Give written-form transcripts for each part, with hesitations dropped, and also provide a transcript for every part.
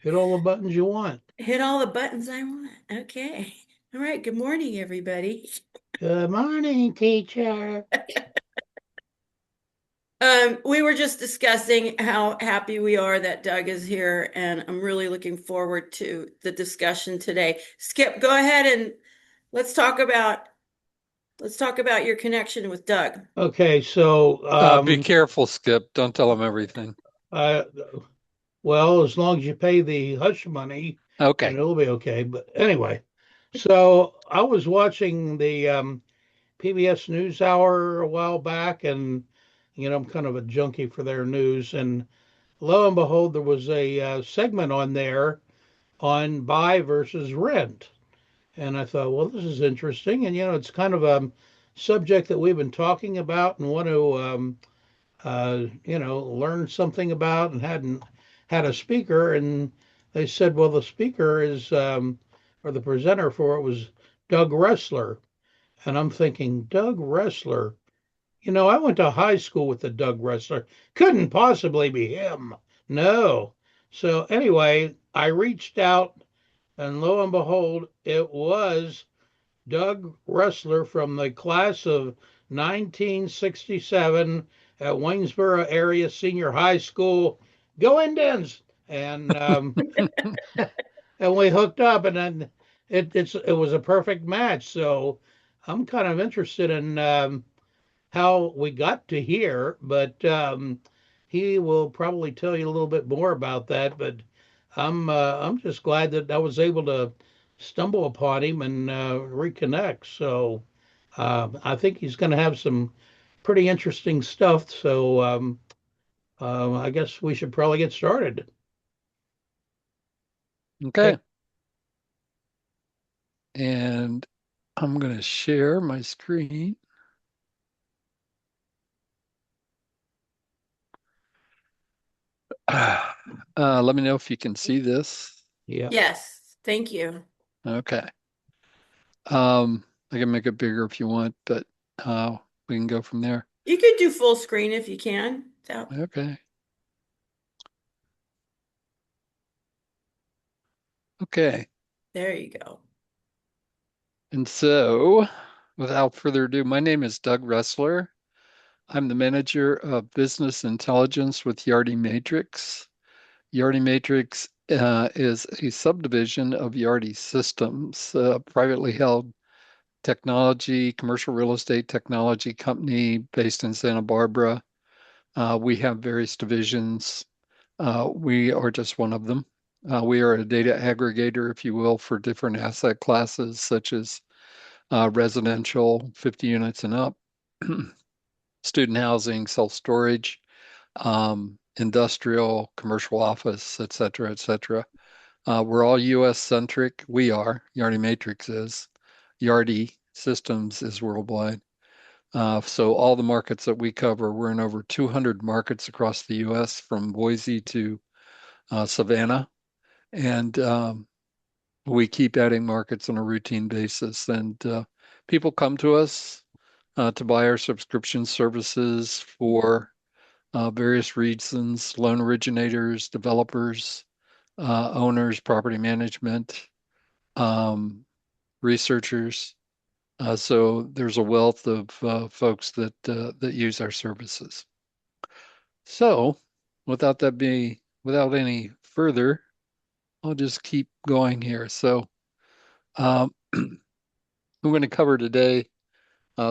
Hit all the buttons you want. Hit all the buttons I want. Okay. All right. Good morning, everybody. Good morning, teacher. We were just discussing how happy we are that Doug is here, and I'm really looking forward to the discussion today. Skip, go ahead and let's talk about let's talk about your connection with Doug. Okay, so Be careful, Skip. Don't tell him everything. uh, well, as long as you pay the hush money, then Okay. it'll be okay. But anyway, so I was watching the PBS NewsHour a while back, and I'm kind of a junkie for their news. And lo and behold, there was a segment on there on buy versus rent. And I thought, well, this is interesting. And, it's kind of a subject that we've been talking about and want to, learn something about and hadn't had a speaker. And they said, well, the speaker is, or the presenter for it was Doug Ressler. And I'm thinking, Doug Ressler. I went to high school with the Doug Ressler. Couldn't possibly be him. No. So anyway, I reached out and lo and behold, it was Doug Ressler from the class of 1967 at Waynesboro Area Senior High School. Go Indians! And and we hooked up, and then it was a perfect match. So I'm kind of interested in how we got to here, but he will probably tell you a little bit more about that. But I'm just glad that I was able to stumble upon him and reconnect. So I think he's going to have some pretty interesting stuff. So I guess we should probably get started. Okay. And I'm going to share my screen. Let me know if you can see this. Yeah. Yes, thank you. Okay. I can make it bigger if you want, but we can go from there. You could do full screen if you can. So Okay. Okay. there you go. And so, without further ado, my name is Doug Ressler. I'm the manager of business intelligence with Yardi Matrix. Yardi Matrix is a subdivision of Yardi Systems, a privately held technology, commercial real estate technology company based in Santa Barbara. We have various divisions. We are just one of them. We are a data aggregator, if you will, for different asset classes such as residential, 50 units and up, student housing, self-storage, industrial, commercial office, et cetera, et cetera. We're all US centric. We are. Yardi Matrix is. Yardi Systems is worldwide. So all the markets that we cover, we're in over 200 markets across the US, from Boise to Savannah. And we keep adding markets on a routine basis. And people come to us to buy our subscription services for various reasons: loan originators, developers, owners, property management, um, researchers. So there's a wealth of folks that use our services. So without any further, I'll just keep going here. So I'm going to cover today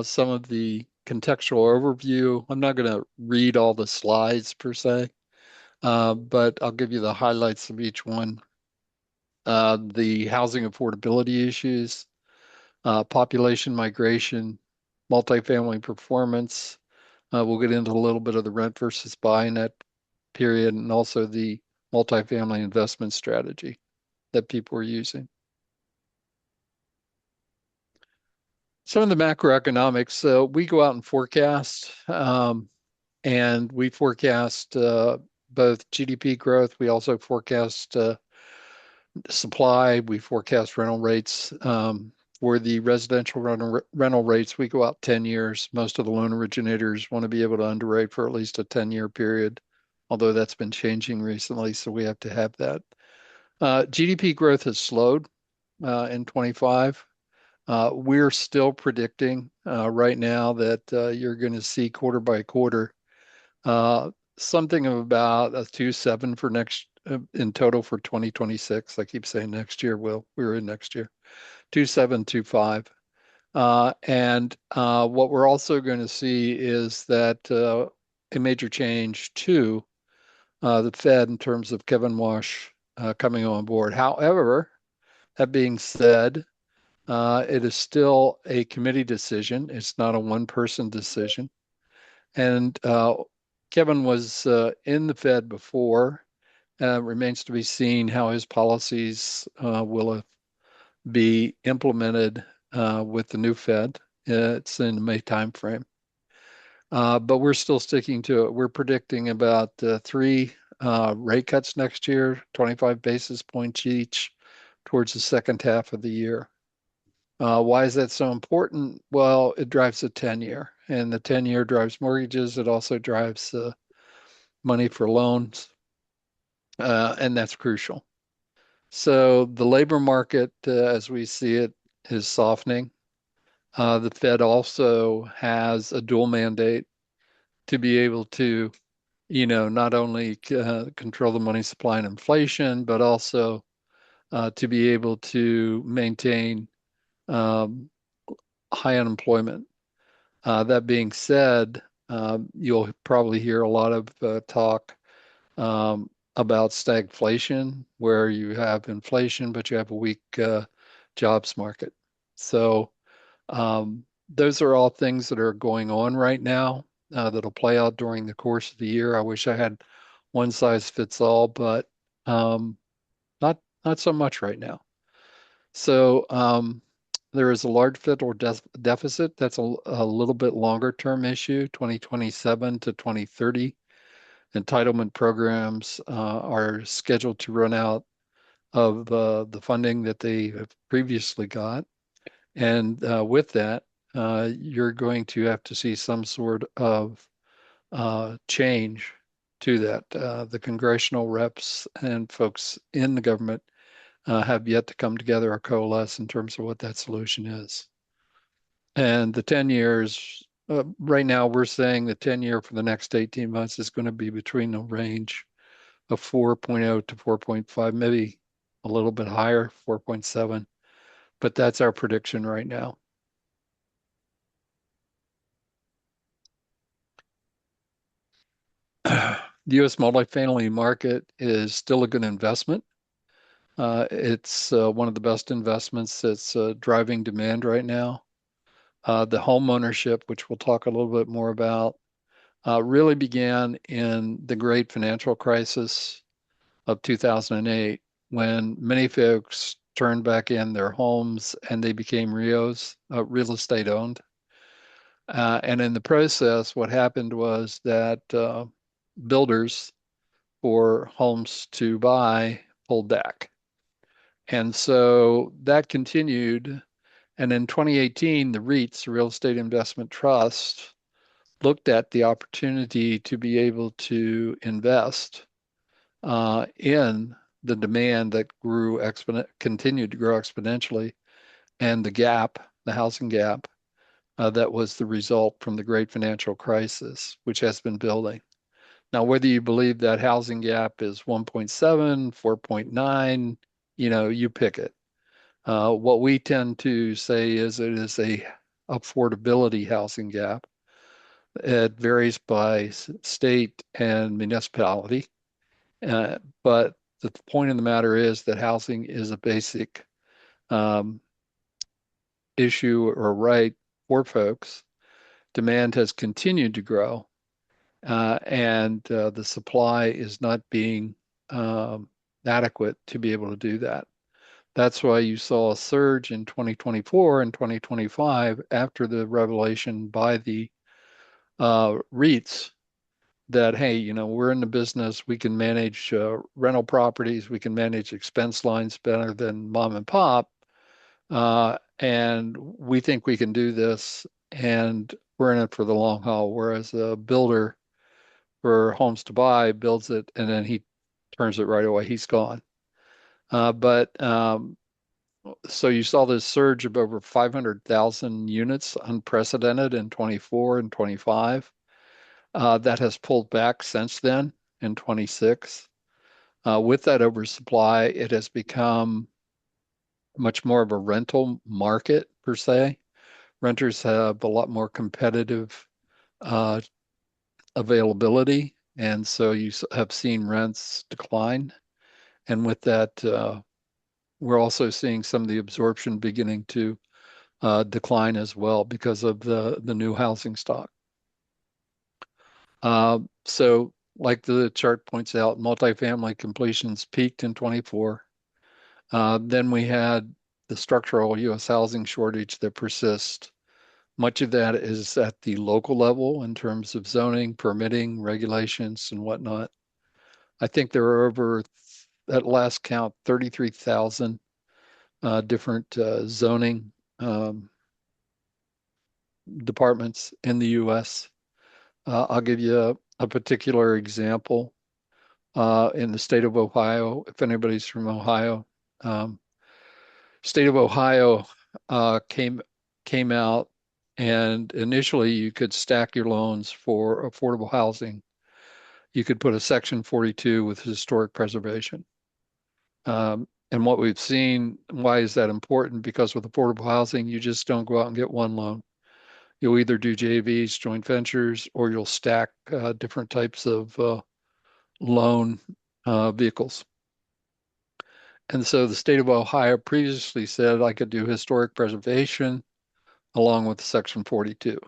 some of the contextual overview. I'm not going to read all the slides per se, but I'll give you the highlights of each one. The housing affordability issues, population migration, multifamily performance. We'll get into a little bit of the rent versus buy in that period, and also the multifamily investment strategy that people are using. Some of the macroeconomics. So we go out and forecast, and we forecast both GDP growth. We also forecast supply. We forecast rental rates. For the residential rental rates, we go out 10 years. Most of the loan originators want to be able to underwrite for at least a 10-year period, although that's been changing recently, so we have to have that. GDP growth has slowed in 25. We're still predicting right now that you're going to see quarter by quarter uh, something of about a 2.7 for next in total for 2026. I keep saying next year. Well, we're in next year. 2.7, 2.5. And what we're also going to see is that a major change to the Fed in terms of Kevin Walsh coming on board. However, that being said, it is still a committee decision. It's not a one-person decision. And Kevin was in the Fed before. Remains to be seen how his policies will be implemented with the new Fed. It's in the May timeframe. But we're still sticking to it. We're predicting about three rate cuts next year, 25 basis points each towards the second half of the year. Why is that so important? Well, it drives the 10-year, and the 10-year drives mortgages. It also drives money for loans, and that's crucial. So the labor market, as we see it, is softening. The Fed also has a dual mandate to be able to, not only control the money supply and inflation, but also to be able to maintain um, high unemployment. That being said, you'll probably hear a lot of talk about stagflation, where you have inflation, but you have a weak jobs market. So those are all things that are going on right now that'll play out during the course of the year. I wish I had one size fits all, but um, not so much right now. So there is a large federal deficit. That's a little bit longer term issue, 2027 to 2030. Entitlement programs are scheduled to run out of the funding that they have previously got. And with that, you're going to have to see some sort of change to that. The congressional reps and folks in the government have yet to come together or coalesce in terms of what that solution is. And the 10 years, right now, we're saying the 10-year for the next 18 months is going to be between the range of 4.0 to 4.5, maybe a little bit higher, 4.7. But that's our prediction right now. The U.S. multifamily market is still a good investment. It's one of the best investments that's driving demand right now. The home ownership, which we'll talk a little bit more about, really began in the great financial crisis of 2008, when many folks turned back in their homes and they became RIOs, real estate owned. And in the process, what happened was that builders for homes to buy pulled back. And so that continued. And in 2018, the REITs, the Real Estate Investment Trust, looked at the opportunity to be able to invest in the demand that continued to grow exponentially, and the gap, the housing gap, that was the result from the great financial crisis, which has been building. Now, whether you believe that housing gap is 1.7, 4.9, you pick it. What we tend to say is it is a affordability housing gap. It varies by state and municipality. But the point of the matter is that housing is a basic um, issue or right for folks. Demand has continued to grow, and the supply is not being adequate to be able to do that. That's why you saw a surge in 2024 and 2025 after the revelation by the REITs that, hey, we're in the business, we can manage rental properties, we can manage expense lines better than mom and pop, and we think we can do this, and we're in it for the long haul. Whereas a builder for homes to buy builds it and then he turns it right away, he's gone. But so you saw this surge of over 500,000 units, unprecedented in 24 and 25. That has pulled back since then in 26. With that oversupply, it has become much more of a rental market per se. Renters have a lot more competitive uh, availability, and so you have seen rents decline. And with that, we're also seeing some of the absorption beginning to decline as well because of the new housing stock. So, like the chart points out, multifamily completions peaked in 24. Then we had the structural U.S. housing shortage that persists. Much of that is at the local level in terms of zoning, permitting, regulations, and whatnot. I think there are over, at last count, 33,000 different zoning departments in the U.S. I'll give you a particular example. In the state of Ohio, if anybody's from Ohio, um, state of Ohio came out, and initially you could stack your loans for affordable housing. You could put a Section 42 with historic preservation. And what we've seen, why is that important? Because with affordable housing, you just don't go out and get one loan. You'll either do JVs, joint ventures, or you'll stack different types of loan vehicles. And so the state of Ohio previously said I could do historic preservation along with Section 42.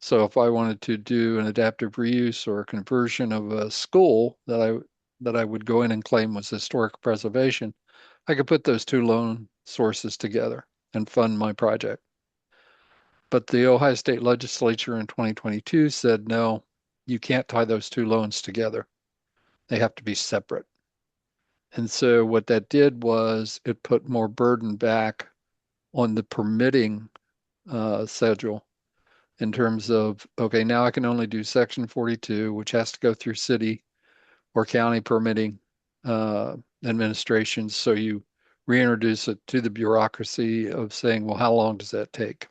So if I wanted to do an adaptive reuse or a conversion of a school that I would go in and claim was historic preservation, I could put those two loan sources together and fund my project. But the Ohio State Legislature in 2022 said, no, you can't tie those two loans together. They have to be separate. And so what that did was it put more burden back on the permitting schedule in terms of, okay, now I can only do Section 42, which has to go through city or county permitting administrations. So you reintroduce it to the bureaucracy of saying, well, how long does that take?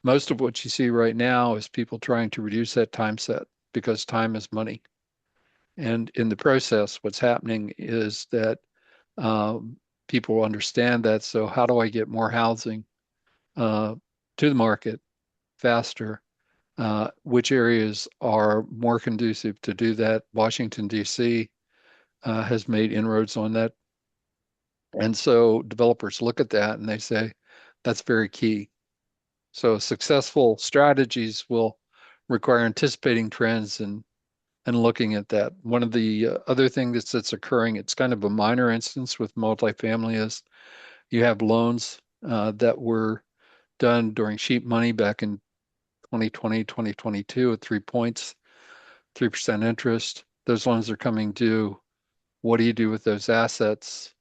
Most of what you see right now is people trying to reduce that time set because time is money. And in the process, what's happening is that people understand that. So, how do I get more housing to the market faster? Which areas are more conducive to do that? Washington, D.C. Has made inroads on that. And so developers look at that and they say, that's very key. So successful strategies will require anticipating trends and looking at that. One of the other things that's occurring, it's kind of a minor instance with multifamily, is you have loans that were done during cheap money back in 2020, 2022 at 3 points, 3% interest. Those loans are coming due. What do you do with those assets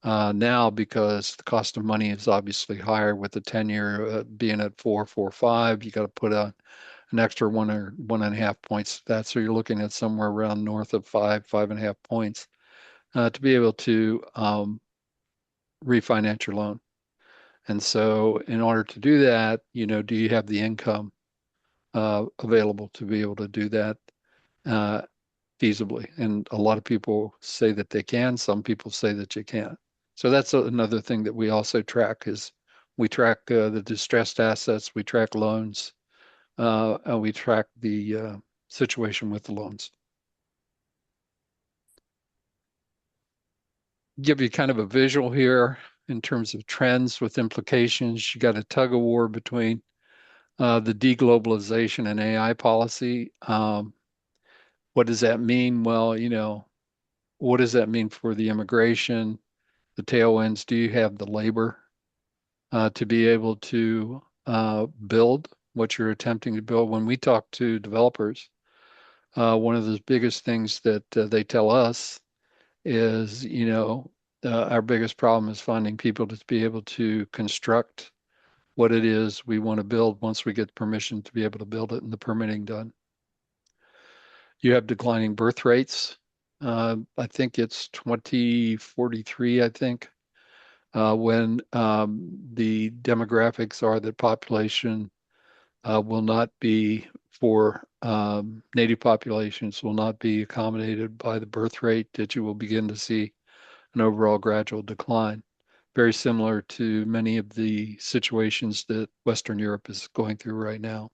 now? Because the cost of money is obviously higher with the 10-year being at 4.45. You got to put an extra 1.5 points to that. So you're looking at somewhere around north of 5.5 points to be able to refinance your loan. And so in order to do that, do you have the income available to be able to do that uh, feasibly? And a lot of people say that they can. Some people say that you can't. So that's another thing that we also track is we track the distressed assets, we track loans, and we track the situation with the loans. Give you kind of a visual here in terms of trends with implications. You got a tug of war between the deglobalization and AI policy. What does that mean? Well, what does that mean for the immigration, the tailwinds? Do you have the labor to be able to build what you're attempting to build? When we talk to developers, one of the biggest things that they tell us is, our biggest problem is finding people to be able to construct what it is we want to build once we get permission to be able to build it and the permitting done. You have declining birth rates. I think it's 2043, I think, when the demographics are that population will not be for native populations will not be accommodated by the birth rate, that you will begin to see an overall gradual decline, very similar to many of the situations that Western Europe is going through right now.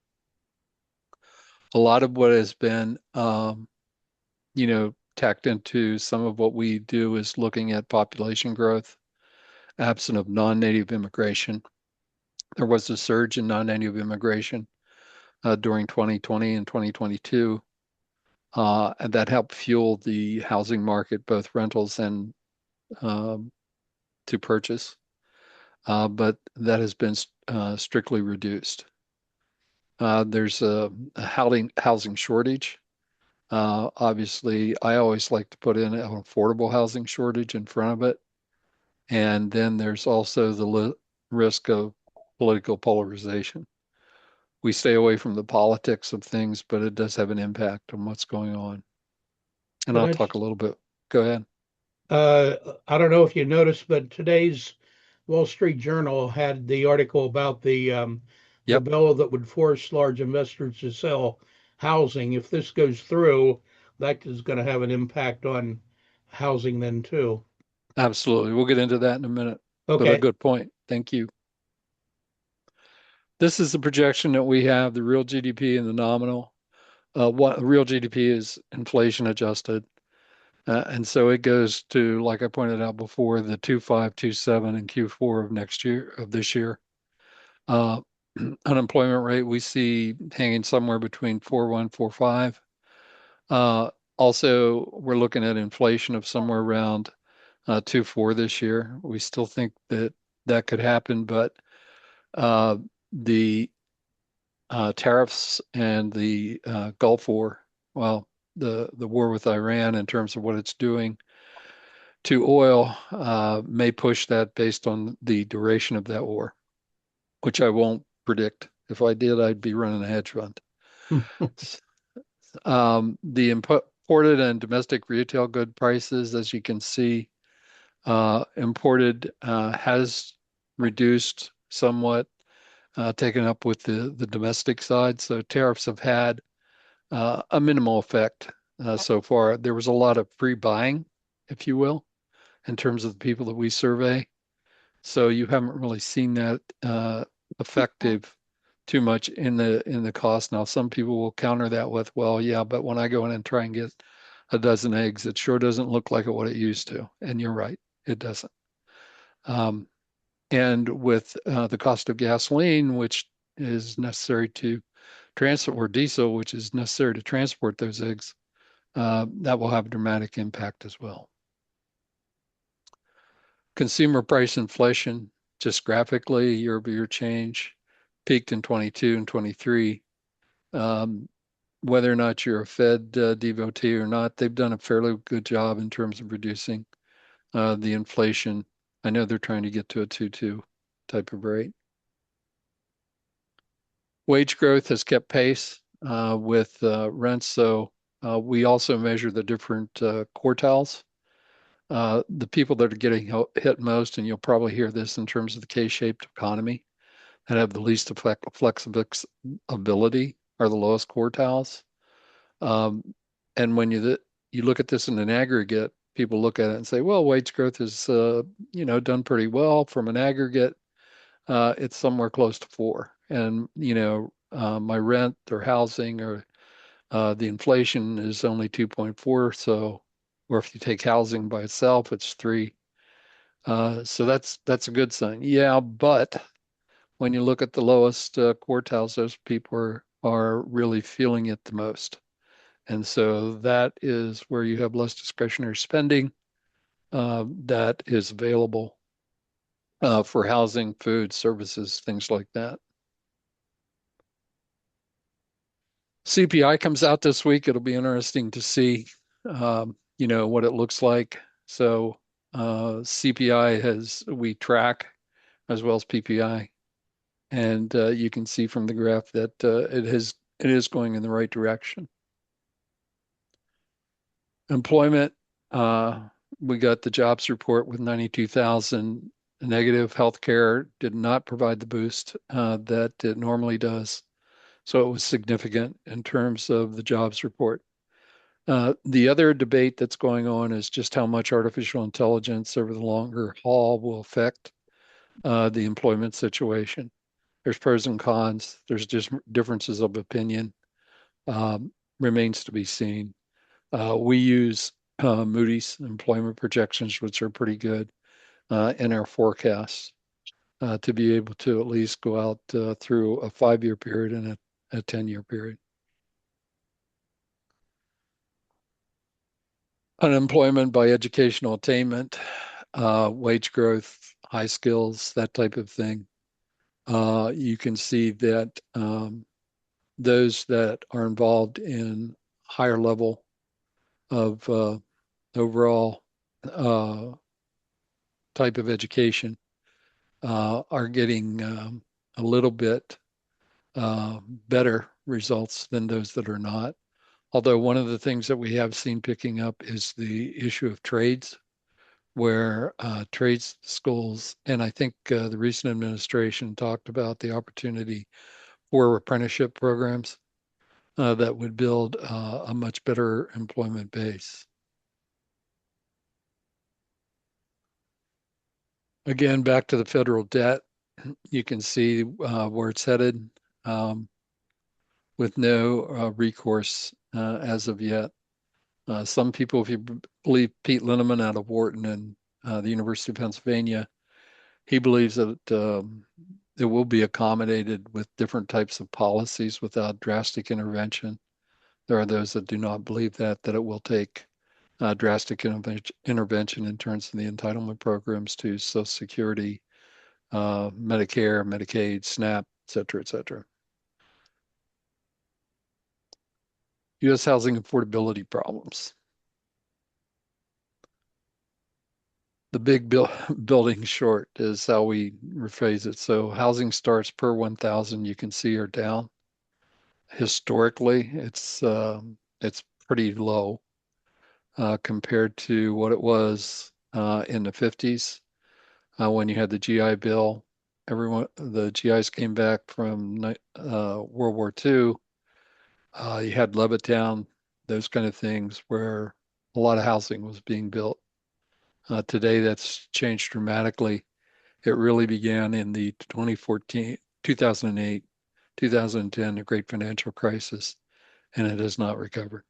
A lot of what has been, tacked into some of what we do is looking at population growth, absent of non-native immigration. There was a surge in non-native immigration during 2020 and 2022, and that helped fuel the housing market, both rentals and um, to purchase. But that has been strictly reduced. There's a housing shortage. Obviously, I always like to put in an affordable housing shortage in front of it. And then there's also the risk of political polarization. We stay away from the politics of things, but it does have an impact on what's going on. And Can I'll I talk a just, little bit. Go ahead. I don't know if you noticed, but today's Wall Street Journal had the article about the Yep, bill that would force large investors to sell housing. If this goes through, that is going to have an impact on housing then too. absolutely. We'll get into that in a minute, but a Okay. good point. Thank you. This is the projection that we have, the real GDP and the nominal. What real GDP is inflation adjusted. And so it goes to, like I pointed out before, the 2.5, 2.7 in Q4 of next year, of this year. Uh, Unemployment rate we see hanging somewhere between 4.1, 4.5. Also, we're looking at inflation of somewhere around 2.4 this year. We still think that that could happen, but uh, the tariffs and the Gulf War, well, the war with Iran in terms of what it's doing to oil may push that based on the duration of that war, which I won't predict. If I did, I'd be running a hedge fund. The imported and domestic retail good prices, as you can see, imported has reduced somewhat, taken up with the domestic side. So tariffs have had a minimal effect so far. There was a lot of pre-buying, if you will, in terms of the people that we survey. So you haven't really seen that effective too much in the cost. Now, some people will counter that with, well, yeah, but when I go in and try and get a dozen eggs, it sure doesn't look like what it used to. And you're right, it doesn't. Um, and with the cost of gasoline, which is necessary to transport, or diesel, which is necessary to transport those eggs, that will have a dramatic impact as well. Consumer price inflation, just graphically, year-over-year change, peaked in 22 and 23. Um, Whether or not you're a Fed devotee or not, they've done a fairly good job in terms of reducing the inflation. I know they're trying to get to a 2.2 type of rate. Wage growth has kept pace with rents, so we also measure the different quartiles. The people that are getting hit most, and you'll probably hear this in terms of the K-shaped economy, that have the least flexibility are the lowest quartiles. Um, and when you look at this in an aggregate, people look at it and say, well, wage growth is done pretty well from an aggregate. It's somewhere close to 4. And my rent or housing or the inflation is only 2.4. So, or if you take housing by itself, it's 3. So that's a good sign. Yeah, but when you look at the lowest quartiles, those people are really feeling it the most. And so that is where you have less discretionary spending that is available for housing, food, services, things like that. CPI comes out this week. It'll be interesting to see, what it looks like. So CPI we track as well as PPI, and you can see from the graph that it is going in the right direction. Employment Uh, we got the jobs report with 92,000 negative. Healthcare did not provide the boost that it normally does. So it was significant in terms of the jobs report. The other debate that's going on is just how much artificial intelligence over the longer haul will affect the employment situation. There's pros and cons. There's just differences of opinion. Remains to be seen. We use Moody's employment projections, which are pretty good in our forecasts to be able to at least go out through a 5-year period and a 10-year period. Unemployment by educational attainment, wage growth, high skills, that type of thing. You can see that those that are involved in higher level of overall type of education are getting a little bit better results than those that are not. Although one of the things that we have seen picking up is the issue of trades, where trades schools, and I think the recent administration talked about the opportunity for apprenticeship programs that would build a much better employment base. Again, back to the federal debt, you can see where it's headed with no recourse as of yet. Some people, if you believe Pete Linneman out of Wharton and the University of Pennsylvania, he believes that it will be accommodated with different types of policies without drastic intervention. There are those that do not believe that it will take drastic intervention in terms of the entitlement programs to Social Security, Medicare, Medicaid, SNAP, et cetera, et cetera. U.S. housing affordability problems. The big building short is how we rephrase it. So housing starts per 1,000 you can see are down. Historically, it's pretty low compared to what it was in the 50s when you had the GI Bill. The GIs came back from World War II. You had Levittown, those kind of things where a lot of housing was being built. Today, that's changed dramatically. It really began in the 2014, 2008, 2010, the great financial crisis, and it has not recovered.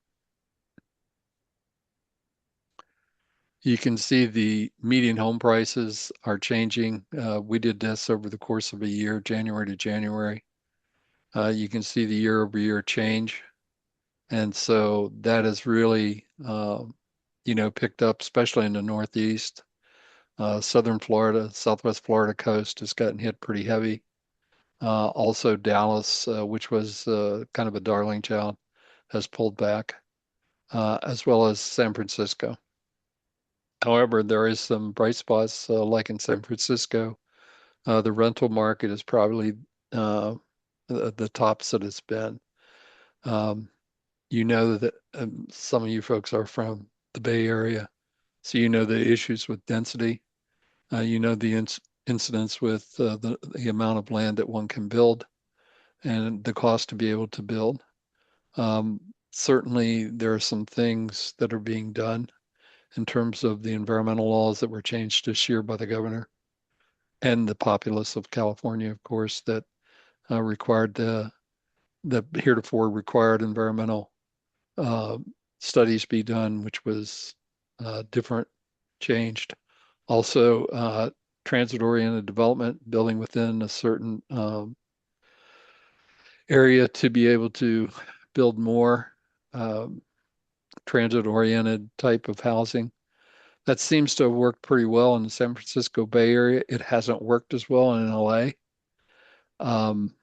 You can see the median home prices are changing. We did this over the course of a year, January to January. You can see the year over year change. And so that has really, picked up, especially in the Northeast. Southern Florida, Southwest Florida coast has gotten hit pretty heavy. Also, Dallas, which was kind of a darling child, has pulled back, as well as San Francisco. However, there is some bright spots, like in San Francisco. The rental market is probably the tops that it's been. Um, you know that some of you folks are from the Bay Area, so you know the issues with density. You know the incidents with the amount of land that one can build and the cost to be able to build. Certainly, there are some things that are being done in terms of the environmental laws that were changed this year by the governor and the populace of California, of course, that required the heretofore required environmental uh, studies be done, which was different, changed. Also, transit-oriented development, building within a certain area to be able to build more um, transit-oriented type of housing. That seems to have worked pretty well in the San Francisco Bay Area. It hasn't worked as well in LA. Um,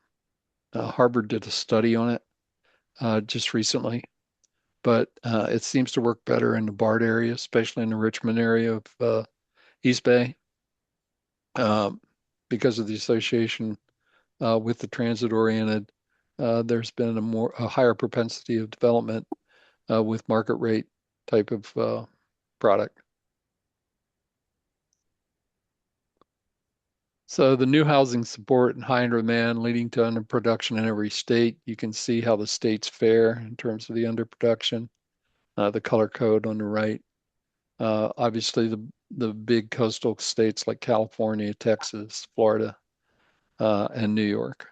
Harvard did a study on it just recently, but it seems to work better in the BART area, especially in the Richmond area of East Bay, um, because of the association with the transit-oriented. There's been a higher propensity of development with market rate type of product. So the new housing support and high demand leading to underproduction in every state. You can see how the states fare in terms of the underproduction. The color code on the right. Obviously, the big coastal states like California, Texas, Florida, and New York.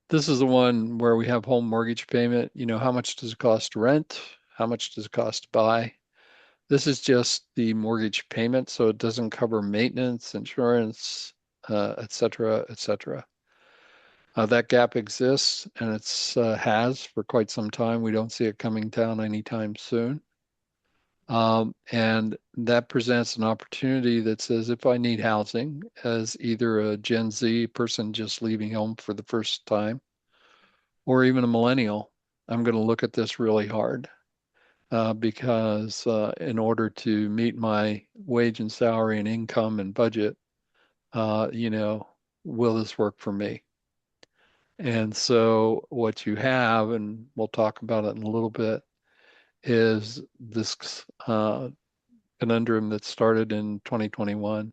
This is the one where we have home mortgage payment. You know, how much does it cost to rent? How much does it cost to buy? This is just the mortgage payment, so it doesn't cover maintenance, insurance, et cetera, et cetera. That gap exists, and it's has for quite some time. We don't see it coming down anytime soon. And that presents an opportunity that says if I need housing as either a Gen Z person just leaving home for the first time, or even a millennial, I'm going to look at this really hard because in order to meet my wage and salary and income and budget, you know, will this work for me? And so what you have, and we'll talk about it in a little bit, is this conundrum that started in 2021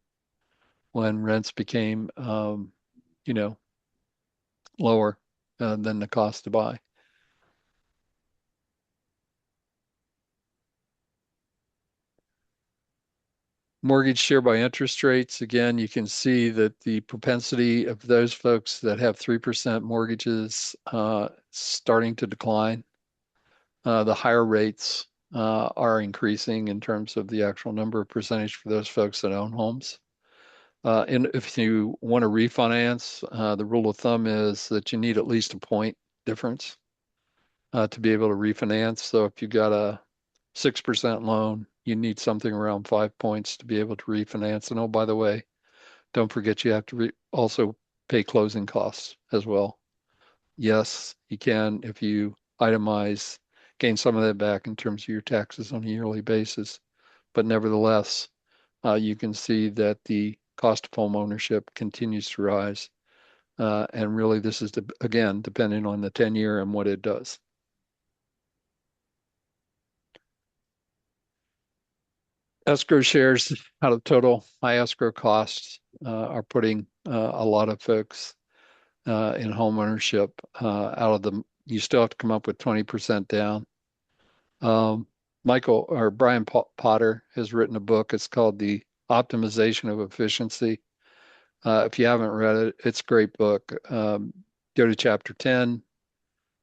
when rents became, you know, lower than the cost to buy. Mortgage share by interest rates. Again, you can see that the propensity of those folks that have 3% mortgages starting to decline. The higher rates are increasing in terms of the actual number of percentage for those folks that own homes. And if you want to refinance, the rule of thumb is that you need at least a point difference to be able to refinance. So if you got a 6% loan, you need something around 5 points to be able to refinance. And oh, by the way, don't forget you have to also pay closing costs as well. Yes, you can, if you itemize, gain some of that back in terms of your taxes on a yearly basis. But nevertheless, you can see that the cost of home ownership continues to rise. And really, this is, again, depending on the 10-year and what it does. Escrow shares out of total high escrow costs are putting a lot of folks in home ownership out of the, you still have to come up with 20% down. Michael or Brian Potter has written a book. It's called The Optimization of Efficiency. If you haven't read it, it's a great book. Go to chapter 10,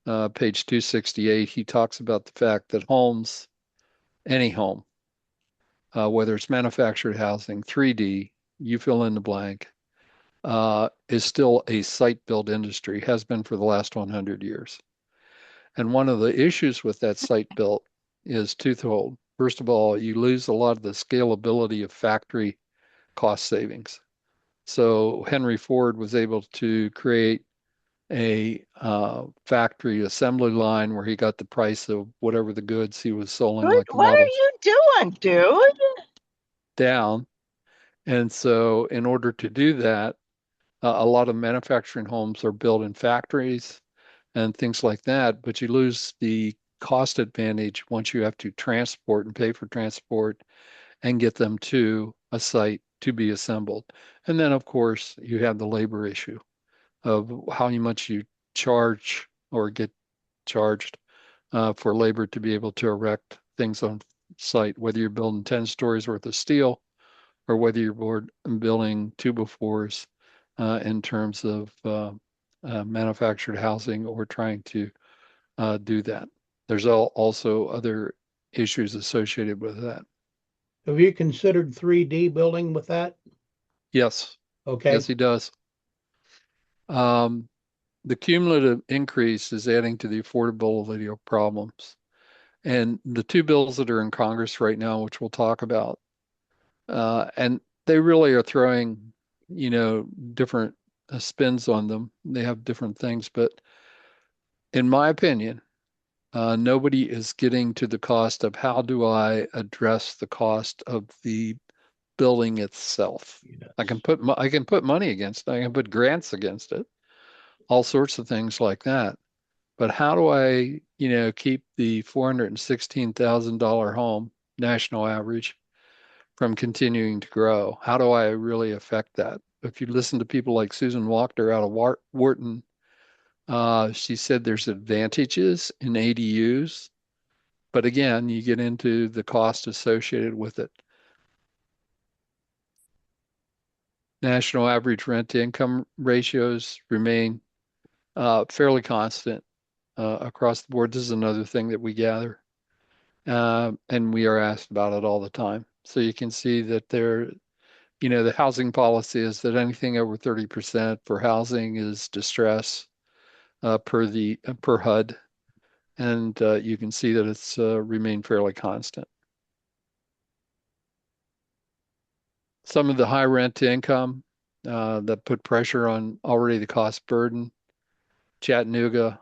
page 268. He talks about the fact that homes, any home, whether it's manufactured housing, 3D, you fill in the blank, is still a site-built industry, has been for the last 100 years. And one of the issues with that site-built is twofold. First of all, you lose a lot of the scalability of factory cost savings. So Henry Ford was able to create a factory assembly line where he got the price of whatever the goods he was selling, like the What are models, you doing, dude? down. And so in order to do that, a lot of manufacturing homes are built in factories and things like that, but you lose the cost advantage once you have to transport and pay for transport and get them to a site to be assembled. And then, of course, you have the labor issue of how much you charge or get charged for labor to be able to erect things on site, whether you're building 10 stories worth of steel or whether you're building 2x4s in terms of manufactured housing or trying to do that. There's also other issues associated with that. Have you considered 3D building with that? Yes, Okay. yes, he does. The cumulative increase is adding to the affordability of problems. And the two bills that are in Congress right now, which we'll talk about, and they really are throwing, you know, different spins on them. They have different things, but in my opinion, nobody is getting to the cost of how do I address the cost of the building itself. Yes. I can put money against it. I can put grants against it, all sorts of things like that. But how do I, keep the $416,000 home national average from continuing to grow? How do I really affect that? If you listen to people like Susan Walker out of Wharton, she said there's advantages in ADUs, but again, you get into the cost associated with it. National average rent to income ratios remain fairly constant across the board. This is another thing that we gather, and we are asked about it all the time. So you can see that the housing policy is that anything over 30% for housing is distress per HUD, and you can see that it's remained fairly constant. Some of the high rent to income that put pressure on already the cost burden. Chattanooga,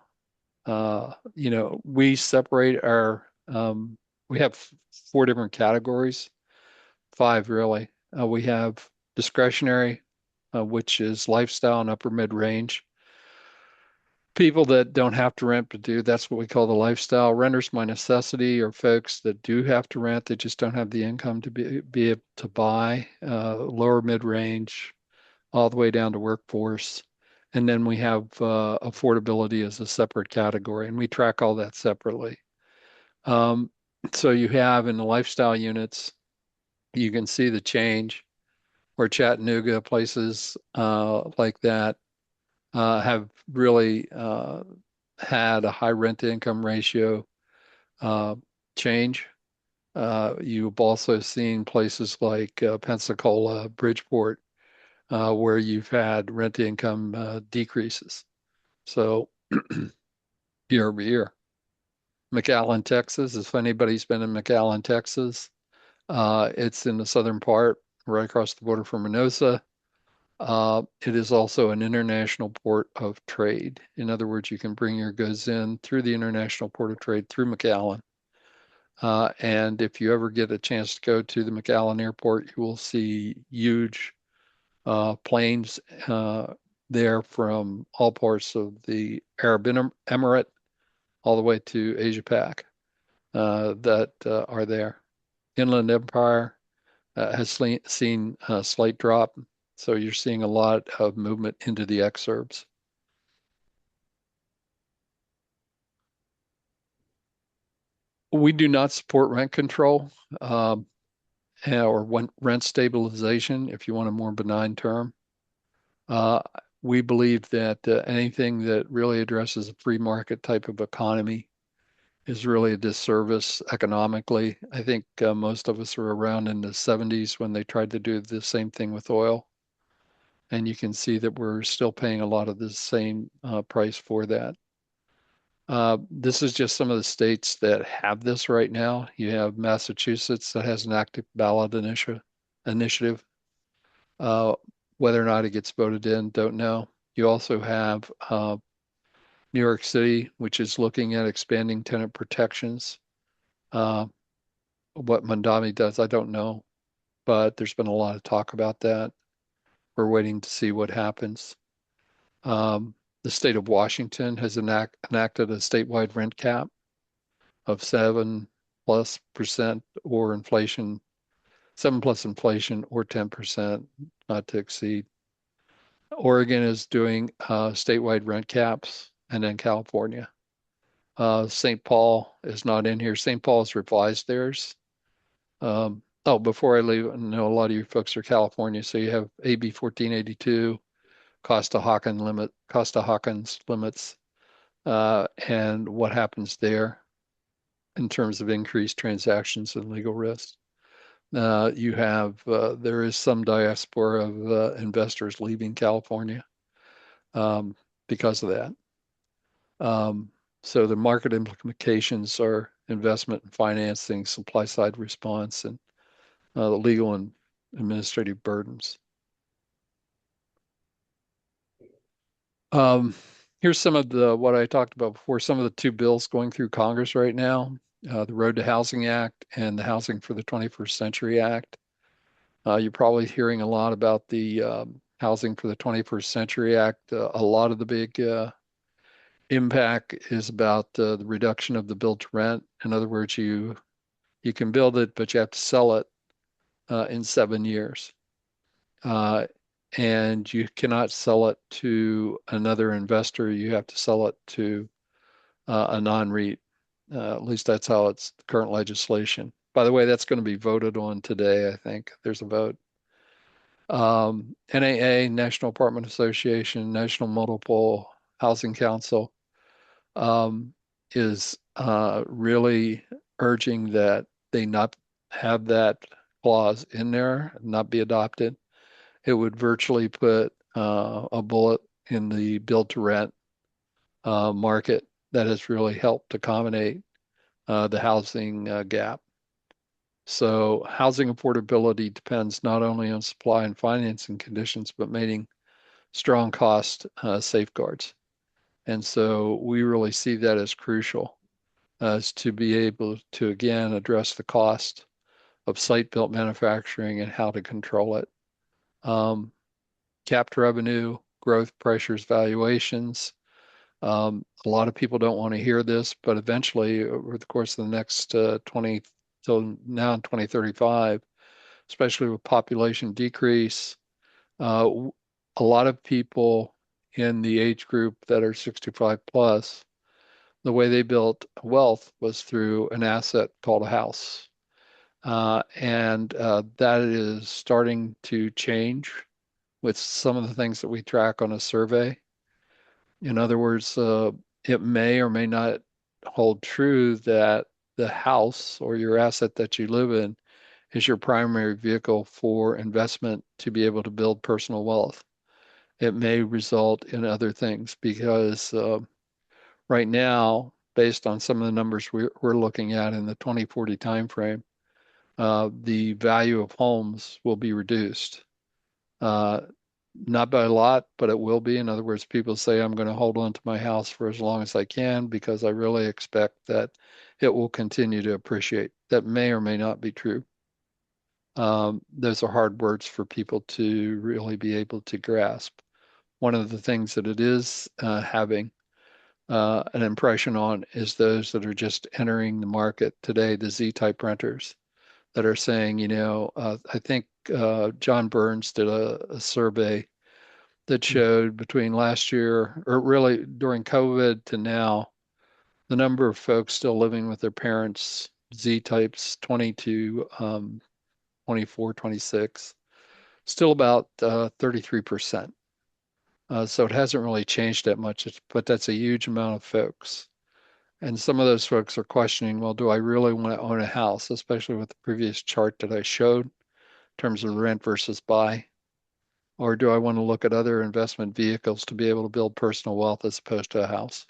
we separate we have four different categories, five really. We have discretionary, which is lifestyle and upper mid-range. People that don't have to rent but do, that's what we call the lifestyle. Renters by necessity are folks that do have to rent, they just don't have the income to be able to buy. Lower mid-range, all the way down to workforce. And then we have affordability as a separate category, and we track all that separately. So you have in the lifestyle units, you can see the change where Chattanooga, places like that have really had a high rent to income ratio change. You've also seen places like Pensacola, Bridgeport, where you've had rent to income decreases. So year over year. McAllen, Texas, if anybody's been in McAllen, Texas, it's in the southern part, right across the border from Reynosa. It is also an international port of trade. In other words, you can bring your goods in through the international port of trade through McAllen. And if you ever get a chance to go to the McAllen airport, you will see huge planes there from all parts of the Arab Emirate all the way to Asia Pac that are there. Inland Empire has seen a slight drop, so you're seeing a lot of movement into the exurbs. We do not support rent control or rent stabilization, if you want a more benign term. Uh, we believe that anything that really addresses a free market type of economy is really a disservice economically. I think most of us were around in the 70s when they tried to do the same thing with oil. And you can see that we're still paying a lot of the same price for that. This is just some of the states that have this right now. You have Massachusetts that has an active ballot initiative. Uh, Whether or not it gets voted in, don't know. You also have New York City, which is looking at expanding tenant protections. Uh, what Mondami does, I don't know, but there's been a lot of talk about that. We're waiting to see what happens. The state of Washington has enacted a statewide rent cap of 7+% or inflation, 7 plus inflation or 10%, not to exceed. Oregon is doing statewide rent caps, and then California. St. Paul is not in here. St. Paul's revised theirs. Before I leave, I know a lot of you folks are California, so you have AB 1482, Costa-Hawkins limits, and what happens there in terms of increased transactions and legal risk. There is some diaspora of investors leaving California because of that. So the market implications are investment and financing, supply side response, and the legal and administrative burdens. Here's some of what I talked about before, some of the two bills going through Congress right now, the Road to Housing Act and the Housing for the 21st Century Act. You're probably hearing a lot about the Housing for the 21st Century Act. A lot of the big impact is about the reduction of the build to rent. In other words, you can build it, but you have to sell it in 7 years. And you cannot sell it to another investor. You have to sell it to a non-REIT. At least that's how it's current legislation. By the way, that's going to be voted on today, I think. There's a vote. NAA, National Apartment Association, National Multiple Housing Council, is really urging that they not have that clause in there, not be adopted. It would virtually put a bullet in the build to rent market that has really helped accommodate the housing gap. So housing affordability depends not only on supply and financing conditions, but maintaining strong cost safeguards. And so we really see that as crucial, as to be able to, again, address the cost of site-built manufacturing and how to control it. Capped revenue, growth pressures, valuations. A lot of people don't want to hear this, but eventually, over the course of the next 20 till now in 2035, especially with population decrease, a lot of people in the age group that are 65 plus, the way they built wealth was through an asset called a house. And that is starting to change with some of the things that we track on a survey. In other words, it may or may not hold true that the house or your asset that you live in is your primary vehicle for investment to be able to build personal wealth. It may result in other things because right now, based on some of the numbers we're looking at in the 2040 timeframe, the value of homes will be reduced. Not by a lot, but it will be. In other words, people say, I'm going to hold on to my house for as long as I can because I really expect that it will continue to appreciate. That may or may not be true. Those are hard words for people to really be able to grasp. One of the things that it is having an impression on is those that are just entering the market today, the Z-type renters that are saying, I think John Burns did a survey that showed between last year, or really during COVID to now, the number of folks still living with their parents, Z types 20 to 24, 26, still about 33%. So it hasn't really changed that much, but that's a huge amount of folks. And some of those folks are questioning, well, do I really want to own a house, especially with the previous chart that I showed in terms of rent versus buy? Or do I want to look at other investment vehicles to be able to build personal wealth as opposed to a house?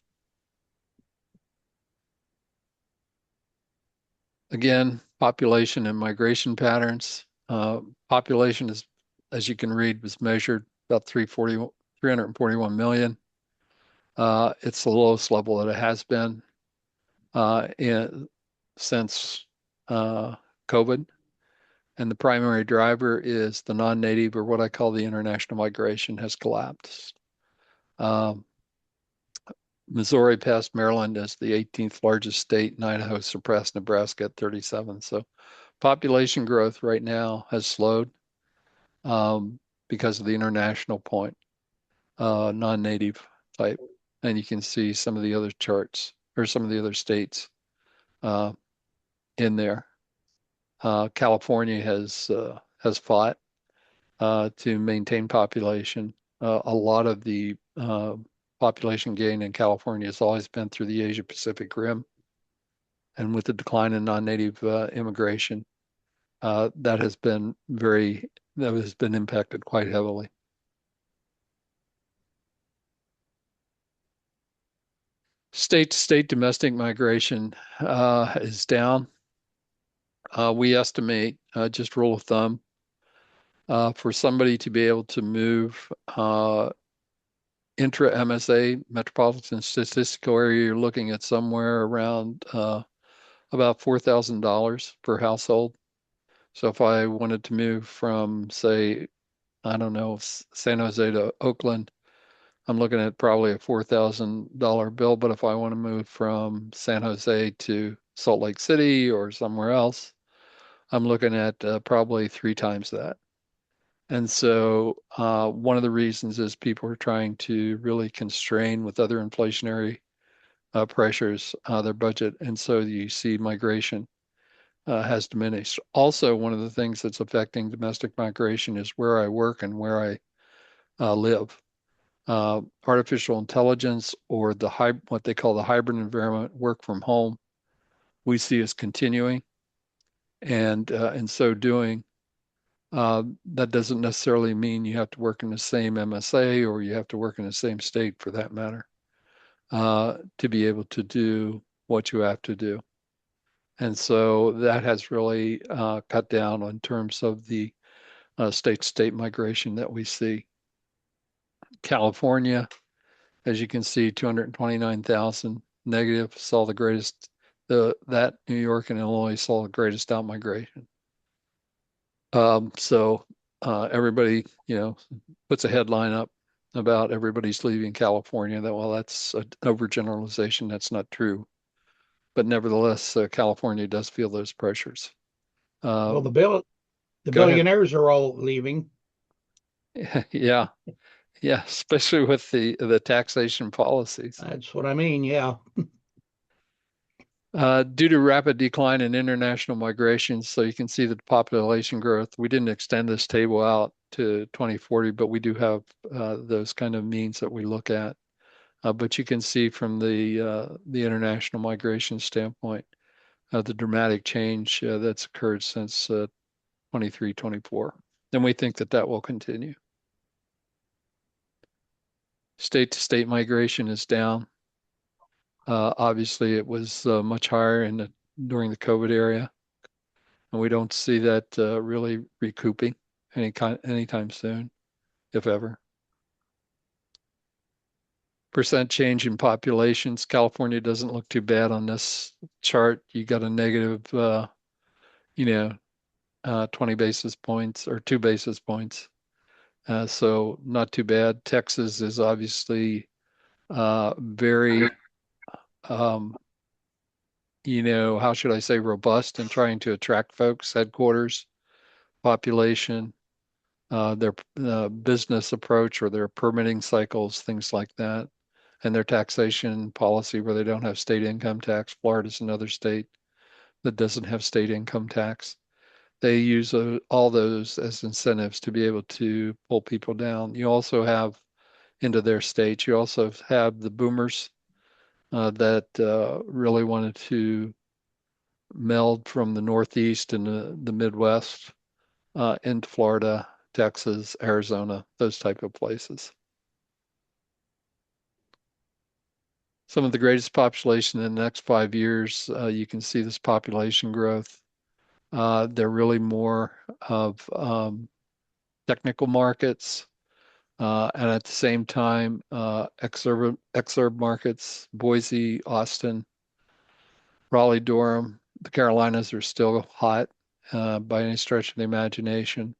Again, population and migration patterns. Population is, as you can read, was measured about 341 million. It's the lowest level that it has been since COVID. And the primary driver is the non-native, or what I call the international migration, has collapsed. Missouri passed Maryland as the 18th largest state, and Idaho surpassed Nebraska at 37. So population growth right now has slowed because of the international point, non-native type. And you can see some of the other charts or some of the other states in there. California has fought to maintain population. A lot of the population gain in California has always been through the Asia Pacific Rim. And with the decline in non-native immigration, that has been impacted quite heavily. State to state domestic migration is down. We estimate, just rule of thumb, for somebody to be able to move intra-MSA, metropolitan statistical area, you're looking at somewhere around about $4,000 per household. So if I wanted to move from, say, I don't know, San Jose to Oakland, I'm looking at probably a $4,000 bill. But if I want to move from San Jose to Salt Lake City or somewhere else, I'm looking at probably 3 times that. And so one of the reasons is people are trying to really constrain with other inflationary pressures their budget. And so you see migration has diminished. Also, one of the things that's affecting domestic migration is where I work and where I live. Artificial intelligence or what they call the hybrid environment, work from home, we see as continuing. And in so doing, that doesn't necessarily mean you have to work in the same MSA or you have to work in the same state for that matter to be able to do what you have to do. And so that has really cut down in terms of the state-to-state migration that we see. California, as you can see, 229,000 negative, saw the greatest, that New York and Illinois saw the greatest outmigration. So everybody, puts a headline up about everybody's leaving California. That, well, that's an overgeneralization. That's not true. But nevertheless, California does feel those pressures. Well, the Go ahead. billionaires are all leaving. Yeah, yeah, especially with the taxation policies. That's what I mean. Yeah. Due to rapid decline in international migration, so you can see the population growth. We didn't extend this table out to 2040, but we do have those kind of means that we look at. But you can see from the international migration standpoint, the dramatic change that's occurred since 23, 24. And we think that that will continue. State to state migration is down. Obviously, it was much higher during the COVID area, and we don't see that really recouping anytime soon, if ever. Percent change in populations. California doesn't look too bad on this chart. You got a negative, 20 basis points or 2 basis points. So not too bad. Texas is obviously very how should I say, robust in trying to attract folks, headquarters, population, their business approach or their permitting cycles, things like that, and their taxation policy where they don't have state income tax. Florida's another state that doesn't have state income tax. They use all those as incentives to be able to pull people down. You also have into their states, you also have the boomers that really wanted to meld from the Northeast and the Midwest into Florida, Texas, Arizona, those type of places. Some of the greatest population in the next 5 years, you can see this population growth. They're really more of technical markets, and at the same time, exurb markets, Boise, Austin, Raleigh, Durham. The Carolinas are still hot by any stretch of the imagination.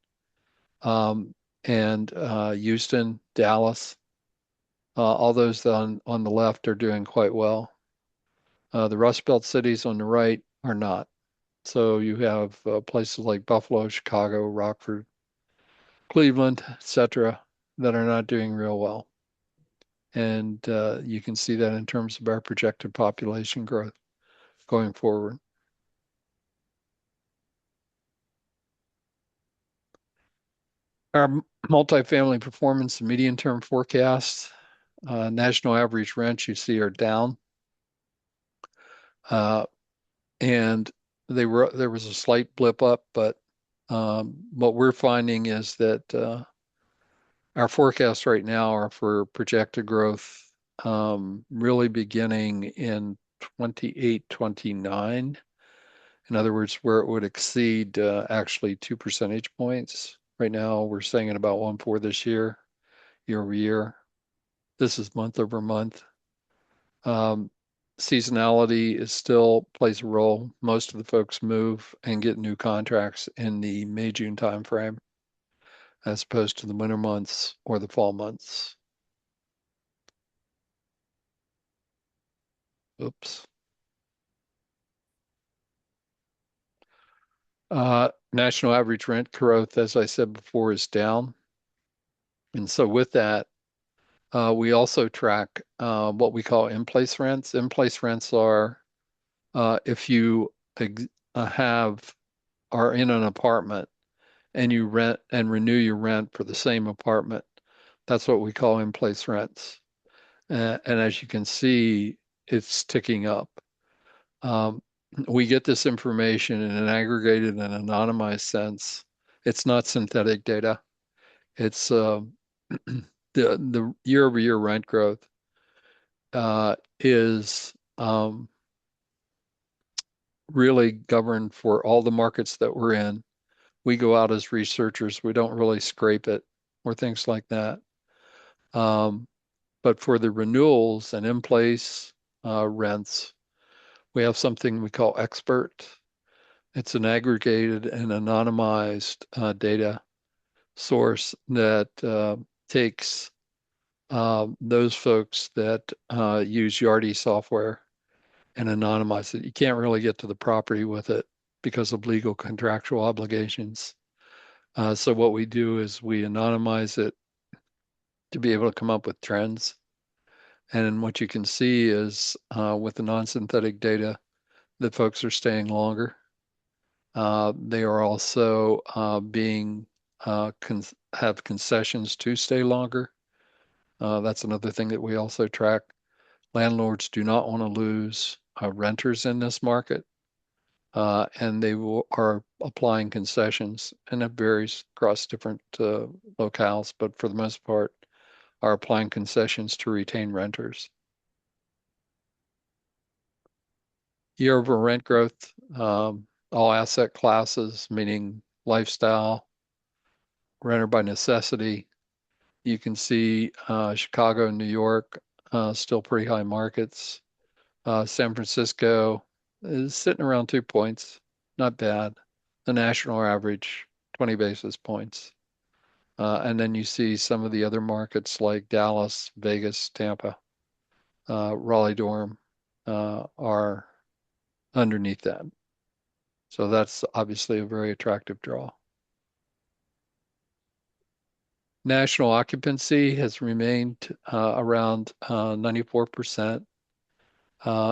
And Houston, Dallas, all those on the left are doing quite well. The Rust Belt cities on the right are not. So you have places like Buffalo, Chicago, Rockford, Cleveland, etc., that are not doing real well. And you can see that in terms of our projected population growth going forward. Our multifamily performance and median term forecasts, national average rents you see are down. And there was a slight blip up, but what we're finding is that our forecasts right now are for projected growth really beginning in 28, 29. In other words, where it would exceed actually 2 percentage points. Right now, we're saying at about 1.4 this year over year. This is month over month. Seasonality is still plays a role. Most of the folks move and get new contracts in the May, June timeframe, as opposed to the winter months or the fall months. Oops. National average rent growth, as I said before, is down. And so with that, we also track what we call in-place rents. In-place rents are if you have are in an apartment and you rent and renew your rent for the same apartment. That's what we call in-place rents. And as you can see, it's ticking up. Um, we get this information in an aggregated and anonymized sense. It's not synthetic data. It's the year-over-year rent growth is really governed for all the markets that we're in. We go out as researchers. We don't really scrape it or things like that. Um, but for the renewals and in-place rents, we have something we call expert. It's an aggregated and anonymized data source that takes those folks that use Yardi software and anonymize it. You can't really get to the property with it because of legal contractual obligations. So what we do is we anonymize it to be able to come up with trends. And what you can see is with the non-synthetic data that folks are staying longer. They are also being have concessions to stay longer. That's another thing that we also track. Landlords do not want to lose renters in this market, and are applying concessions, and it varies across different locales, but for the most part, are applying concessions to retain renters. Year over rent growth, all asset classes, meaning lifestyle, renter by necessity. You can see Chicago and New York still pretty high markets. San Francisco is sitting around 2 points, not bad. The national average, 20 basis points. And then you see some of the other markets like Dallas, Vegas, Tampa, Raleigh-Durham are underneath that. So that's obviously a very attractive draw. National occupancy has remained around 94%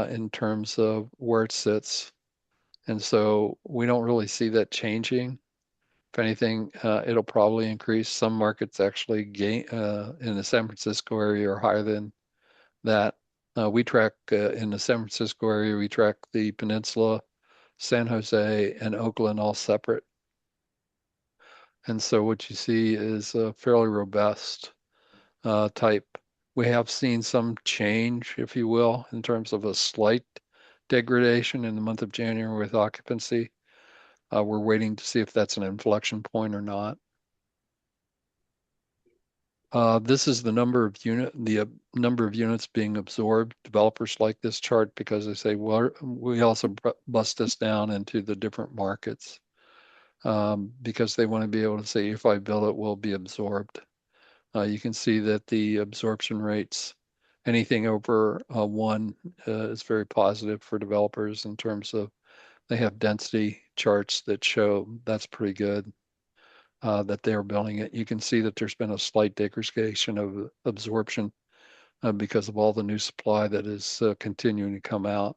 in terms of where it sits. And so we don't really see that changing. If anything, it'll probably increase. Some markets actually gain in the San Francisco area are higher than that. We track in the San Francisco area, we track the Peninsula, San Jose, and Oakland all separate. And so what you see is a fairly robust type. We have seen some change, if you will, in terms of a slight degradation in the month of January with occupancy. We're waiting to see if that's an inflection point or not. This is the number of number of units being absorbed. Developers like this chart because they say, well, we also bust this down into the different markets because they want to be able to say, if I build it, will be absorbed. You can see that the absorption rates, anything over one is very positive for developers in terms of they have density charts that show that's pretty good. That they're building it. You can see that there's been a slight degradation of absorption because of all the new supply that is continuing to come out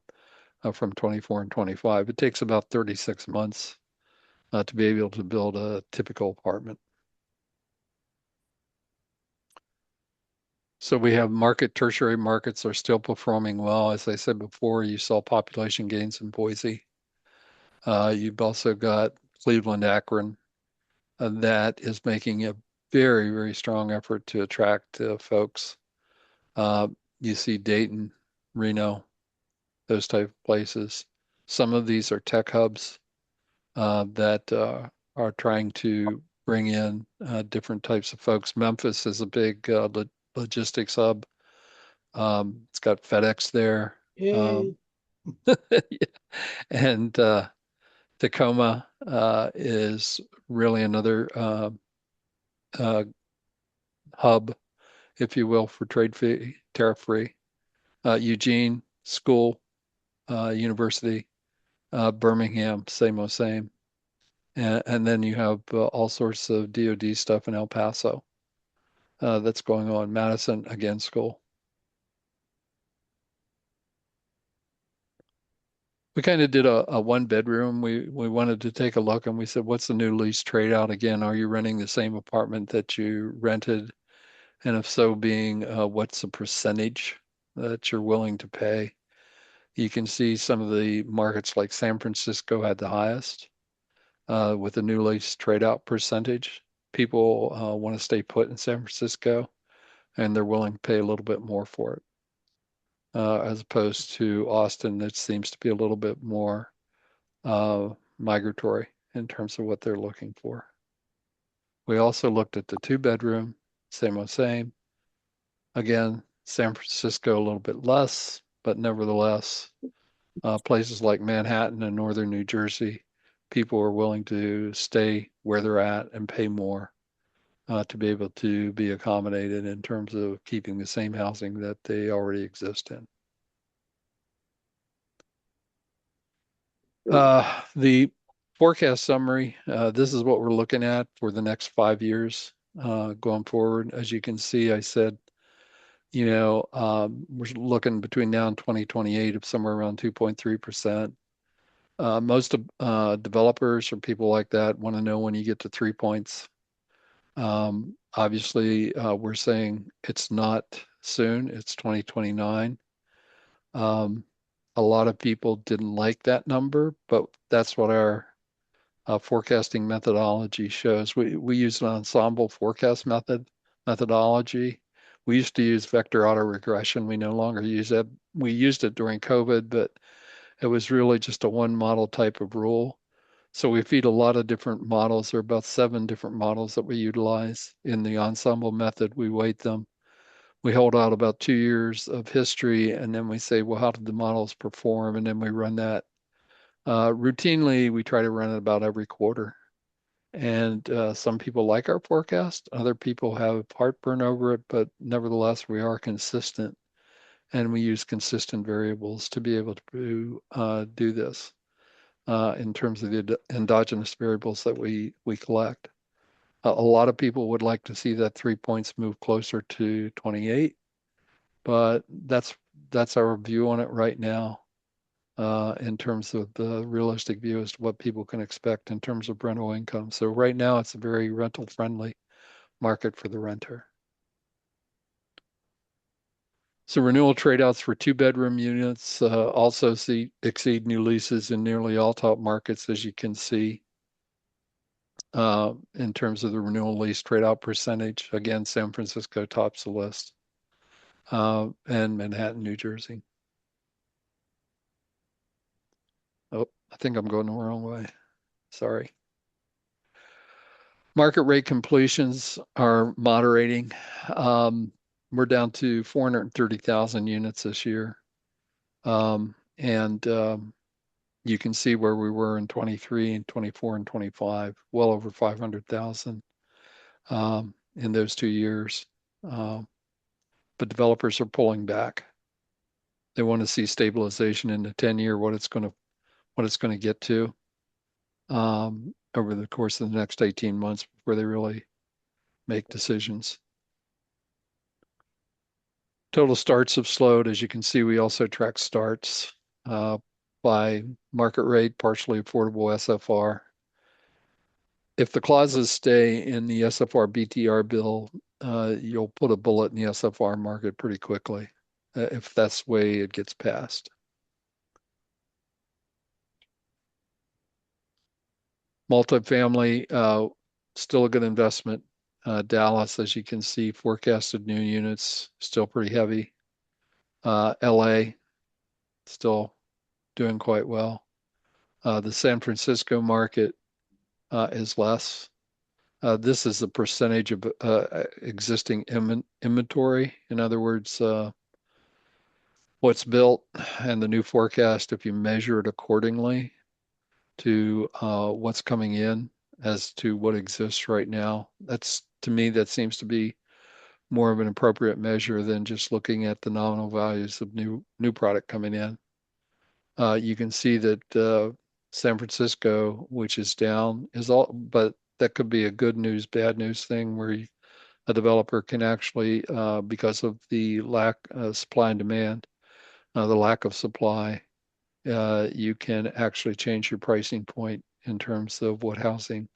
from 24 and 25. It takes about 36 months to be able to build a typical apartment. So we have tertiary markets are still performing well. As I said before, you saw population gains in Boise. You've also got Cleveland, Akron, that is making a very, very strong effort to attract folks. You see Dayton, Reno, those type of places. Some of these are tech hubs that are trying to bring in different types of folks. Memphis is a big logistics hub. It's got FedEx there. Yay. And Tacoma is really another hub, if you will, for tariff free. Eugene, school, university, Birmingham, same. And then you have all sorts of DoD stuff in El Paso that's going on. Madison, again, school. We kind of did a one bedroom. We wanted to take a look and we said, what's the new lease trade out again? Are you renting the same apartment that you rented? And if so, being what's the percentage that you're willing to pay? You can see some of the markets like San Francisco had the highest with the new lease trade out percentage. People want to stay put in San Francisco and they're willing to pay a little bit more for it, as opposed to Austin, that seems to be a little bit more migratory in terms of what they're looking for. We also looked at the two bedroom, same. Again, San Francisco a little bit less, but nevertheless, places like Manhattan and northern New Jersey, people are willing to stay where they're at and pay more to be able to be accommodated in terms of keeping the same housing that they already exist in. The forecast summary, this is what we're looking at for the next 5 years going forward. As you can see, I said, we're looking between now and 2028 of somewhere around 2.3%. Most developers or people like that want to know when you get to 3 points. Obviously, we're saying it's not soon, it's 2029. A lot of people didn't like that number, but that's what our forecasting methodology shows. We use an ensemble forecast methodology. We used to use vector autoregression. We no longer use that. We used it during COVID, but it was really just a one model type of rule. So we feed a lot of different models. There are about 7 different models that we utilize in the ensemble method. We weight them. We hold out about 2 years of history, and then we say, well, how did the models perform? And then we run that. Routinely, we try to run it about every quarter. And some people like our forecast. Other people have heartburn over it, but nevertheless, we are consistent. And we use consistent variables to be able to do this in terms of the endogenous variables that we collect. A lot of people would like to see that 3 points move closer to 28, but that's our view on it right now in terms of the realistic view as to what people can expect in terms of rental income. So right now it's a very rental friendly market for the renter. So renewal tradeouts for 2 bedroom units also exceed new leases in nearly all top markets, as you can see. In terms of the renewal lease tradeout percentage, again, San Francisco tops the list, and Manhattan, New Jersey. Oh, I think I'm going the wrong way. Sorry. Market rate completions are moderating. We're down to 430,000 units this year. And you can see where we were in 23 and 24 and 25, well over 500,000 in those 2 years. But developers are pulling back. They want to see stabilization in the 10-year, what it's going to get to over the course of the next 18 months before they really make decisions. Total starts have slowed. As you can see, we also track starts by market rate, partially affordable SFR. If the clauses stay in the SFR BTR bill, you'll put a bullet in the SFR market pretty quickly if that's the way it gets passed. Multifamily, still a good investment. Dallas, as you can see, forecasted new units still pretty heavy. LA, still doing quite well. The San Francisco market is less. This is the percentage of existing inventory. In other words, what's built and the new forecast, if you measure it accordingly to what's coming in as to what exists right now. To me, that seems to be more of an appropriate measure than just looking at the nominal values of new product coming in. You can see that San Francisco, which is down, is all, but that could be a good news, bad news thing where a developer can actually, because of the lack of supply and demand, the lack of supply, you can actually change your pricing point in terms of what housing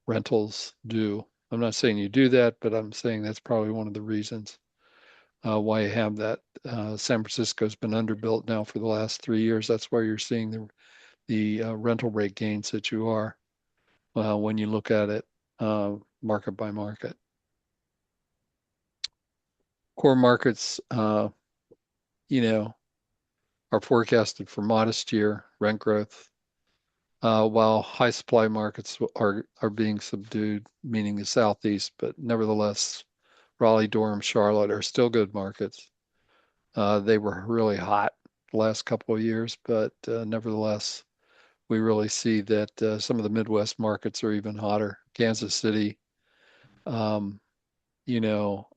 rentals do. I'm not saying you do that, but I'm saying that's probably one of the reasons why you have that. San Francisco's been underbuilt now for the last 3 years. That's why you're seeing the rental rate gains that you are when you look at it market by market. Core markets, you know, are forecasted for modest year rent growth, while high supply markets are being subdued, meaning the Southeast, but nevertheless, Raleigh, Durham, Charlotte are still good markets. They were really hot the last couple of years, but nevertheless, we really see that some of the Midwest markets are even hotter. Kansas City, um, you know,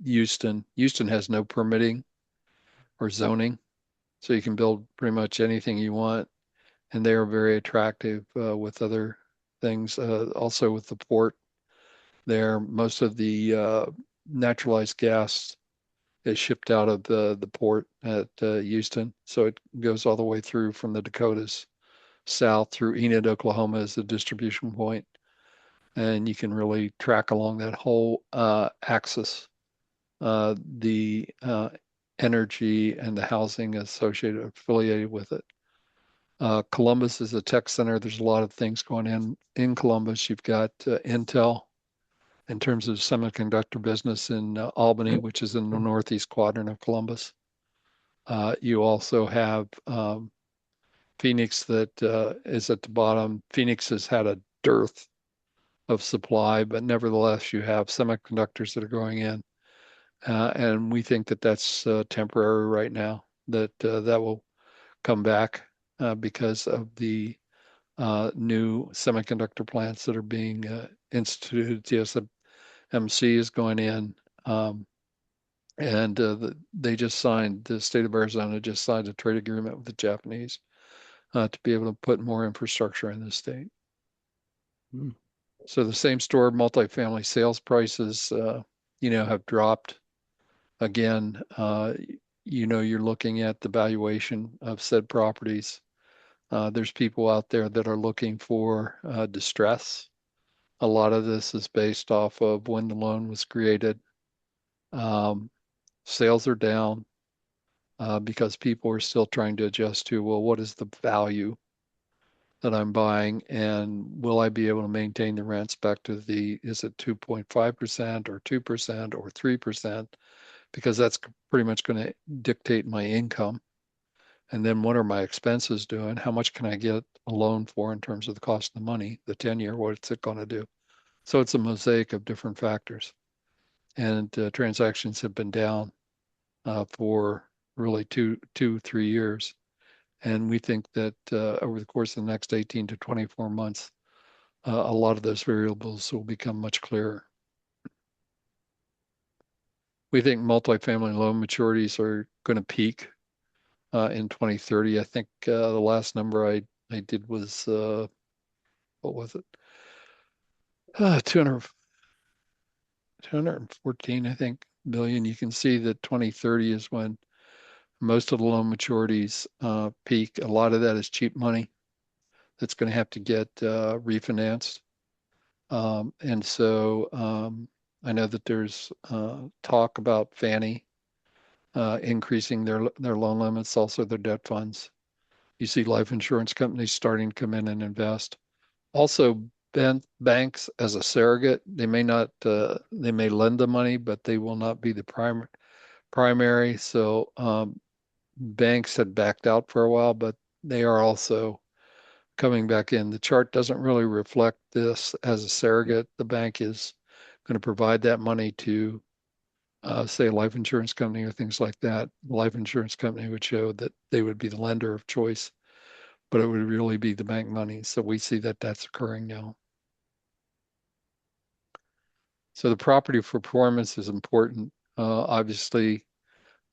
Houston. Houston has no permitting or zoning, so you can build pretty much anything you want, and they are very attractive with other things. Also with the port there, most of the naturalized gas is shipped out of the port at Houston, so it goes all the way through from the Dakotas south through Enid, Oklahoma as the distribution point, and you can really track along that whole axis the energy and the housing associated affiliated with it. Columbus is a tech center. There's a lot of things going in Columbus. You've got Intel in terms of semiconductor business in Albany, which is in the northeast quadrant of Columbus. You also have Phoenix that is at the bottom. Phoenix has had a dearth of supply, but nevertheless, you have semiconductors that are going in. And we think that that's temporary right now, that will come back because of the new semiconductor plants that are being instituted. TSMC is going in, and they just signed, the state of Arizona just signed a trade agreement with the Japanese to be able to put more infrastructure in the state. Mm. So the same store multifamily sales prices, have dropped again. You're looking at the valuation of said properties. There's people out there that are looking for distress. A lot of this is based off of when the loan was created. Sales are down because people are still trying to adjust to, well, what is the value that I'm buying, and will I be able to maintain the rents back to is it 2.5% or 2% or 3%? Because that's pretty much going to dictate my income. And then what are my expenses doing? How much can I get a loan for in terms of the cost of the money, the 10-year, what's it going to do? So it's a mosaic of different factors. And transactions have been down for really 3 years. And we think that over the course of the next 18 to 24 months, a lot of those variables will become much clearer. We think multifamily loan maturities are going to peak in 2030. I think the last number I did was, what was it? 214, I think, billion. You can see that 2030 is when most of the loan maturities peak. A lot of that is cheap money that's going to have to get refinanced. And so I know that there's talk about Fannie increasing their loan limits, also their debt funds. You see life insurance companies starting to come in and invest. Also, banks as a surrogate, they may not, they may lend the money, but they will not be the primary. So banks had backed out for a while, but they are also coming back in. The chart doesn't really reflect this as a surrogate. The bank is going to provide that money to, say, a life insurance company or things like that. The life insurance company would show that they would be the lender of choice, but it would really be the bank money. So we see that that's occurring now. So the property performance is important. Obviously,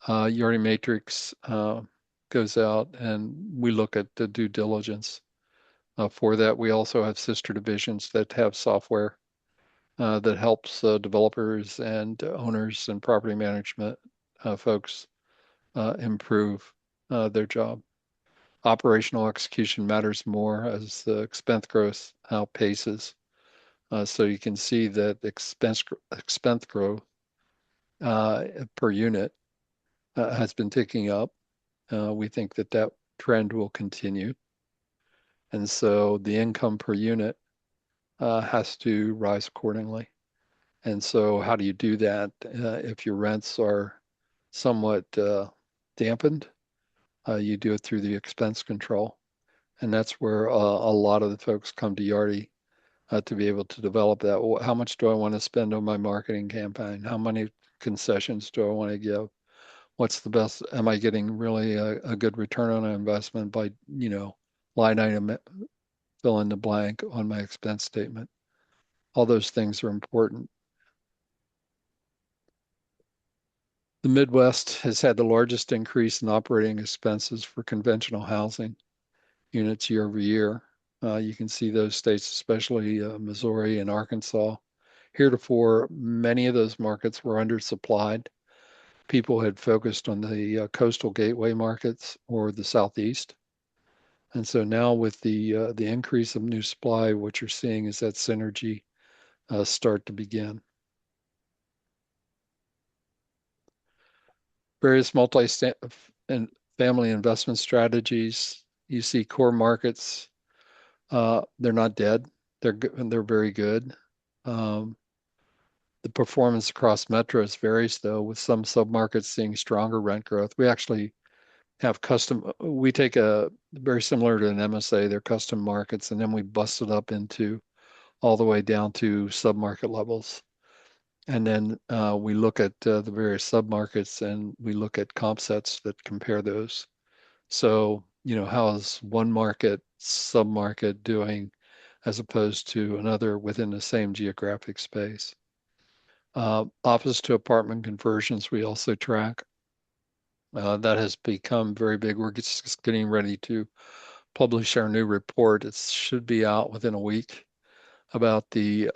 Yardi Matrix goes out and we look at the due diligence. For that, we also have sister divisions that have software that helps developers and owners and property management folks improve their job. Operational execution matters more as the expense growth outpaces. So you can see that expense growth per unit has been ticking up. We think that that trend will continue. And so the income per unit has to rise accordingly. And so how do you do that if your rents are somewhat dampened? You do it through the expense control. And that's where a lot of the folks come to Yardi to be able to develop that. How much do I want to spend on my marketing campaign? How many concessions do I want to give? What's the best? Am I getting really a good return on investment by, line item fill in the blank on my expense statement? All those things are important. The Midwest has had the largest increase in operating expenses for conventional housing units year over year. You can see those states, especially Missouri and Arkansas. Heretofore, many of those markets were undersupplied. People had focused on the coastal gateway markets or the Southeast. And so now with the increase of new supply, what you're seeing is that synergy start to begin. Various and family investment strategies. You see core markets. They're not dead. They're very good. Um, the performance across metros varies though, with some submarkets seeing stronger rent growth. We actually have we take a very similar to an MSA, they're custom markets, and then we bust it up into all the way down to submarket levels. And then we look at the various submarkets and we look at comp sets that compare those. So, how's one market, submarket doing as opposed to another within the same geographic space? Office to apartment conversions, we also track. That has become very big. We're just getting ready to publish our new report. It should be out within a week about the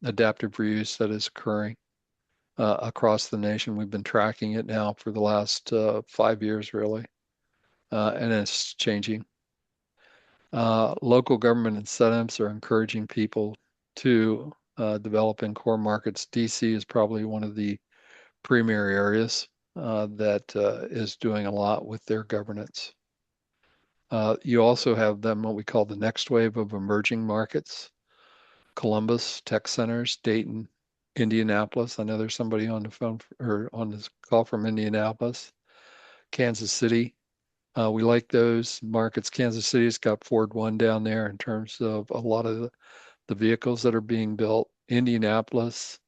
adaptive reuse that is occurring across the nation. We've been tracking it now for the last 5 years, really, and it's changing. Local government incentives are encouraging people to develop in core markets. DC is probably one of the premier areas that is doing a lot with their governance. You also have them, what we call the next wave of emerging markets. Columbus, tech centers, Dayton, Indianapolis. I know there's somebody on the phone or on this call from Indianapolis. Kansas City. We like those markets. Kansas City's got Ford One down there in terms of a lot of the vehicles that are being built. Indianapolis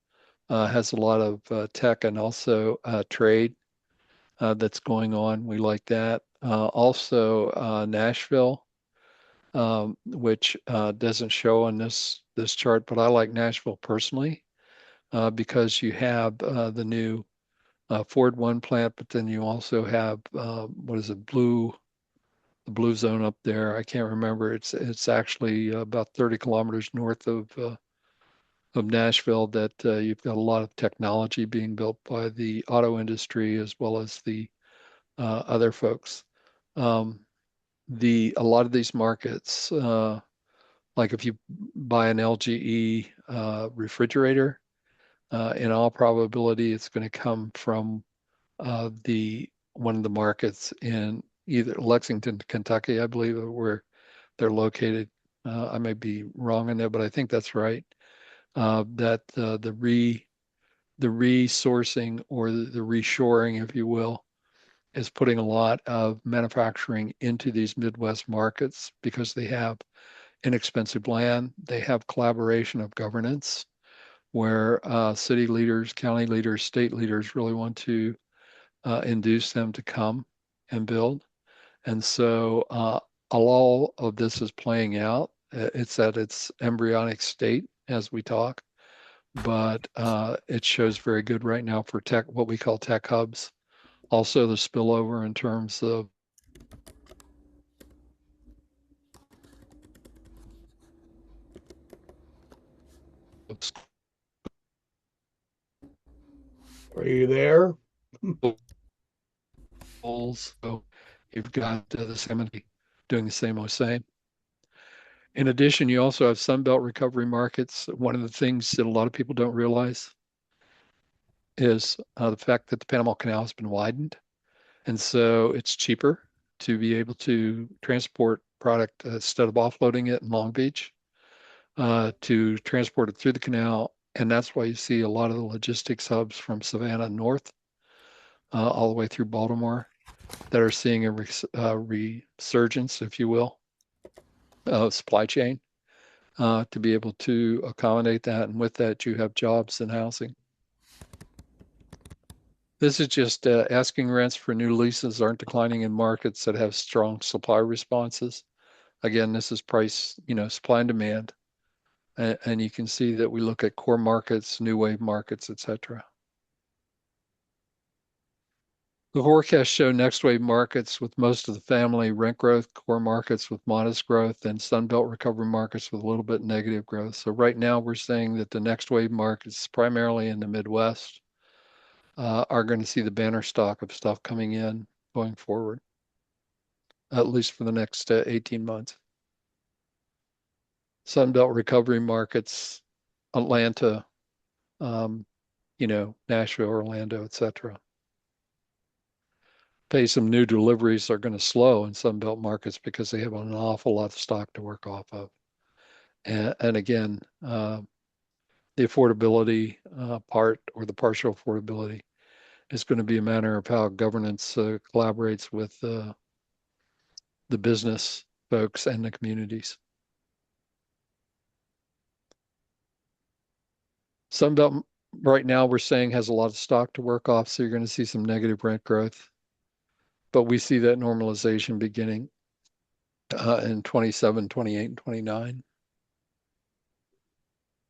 has a lot of tech and also trade that's going on. We like that. Also, Nashville, which doesn't show on this chart, but I like Nashville personally because you have the new Ford One plant, but then you also have what is it, the blue zone up there. I can't remember. It's actually about 30 kilometers north of Nashville that you've got a lot of technology being built by the auto industry as well as the other folks. A lot of these markets, like if you buy an LGE refrigerator, in all probability, it's going to come from the one of the markets in either Lexington, Kentucky, I believe, where they're located. I may be wrong in there, but I think that's right. That the resourcing or the reshoring, if you will, is putting a lot of manufacturing into these Midwest markets because they have inexpensive land. They have collaboration of governance where city leaders, county leaders, state leaders really want to induce them to come and build. And so all of this is playing out. It's at its embryonic state as we talk, but it shows very good right now for tech, what we call tech hubs. Also, the spillover in terms of Are you there? schools. So you've got the same doing the same. In addition, you also have Sunbelt recovery markets. One of the things that a lot of people don't realize is the fact that the Panama Canal has been widened. And so it's cheaper to be able to transport product instead of offloading it in Long Beach, to transport it through the canal. And that's why you see a lot of the logistics hubs from Savannah north, all the way through Baltimore, that are seeing a resurgence, if you will, of supply chain, to be able to accommodate that. And with that, you have jobs and housing. This is just asking rents for new leases aren't declining in markets that have strong supply responses. Again, this is price, supply and demand. And you can see that we look at core markets, new wave markets, etc. The forecasts show next wave markets with most of the family rent growth, core markets with modest growth, and Sunbelt recovery markets with a little bit negative growth. So right now we're saying that the next wave markets, primarily in the Midwest, are going to see the banner stock of stuff coming in going forward, at least for the next 18 months. Sunbelt recovery markets, Atlanta, Nashville, Orlando, etc. Pace of new deliveries are going to slow in Sunbelt markets because they have an awful lot of stock to work off of. And again, the affordability part, or the partial affordability, is going to be a matter of how governance collaborates with the business folks and the communities. Sunbelt right now we're saying has a lot of stock to work off, so you're going to see some negative rent growth. But we see that normalization beginning in 27, 28, and 29.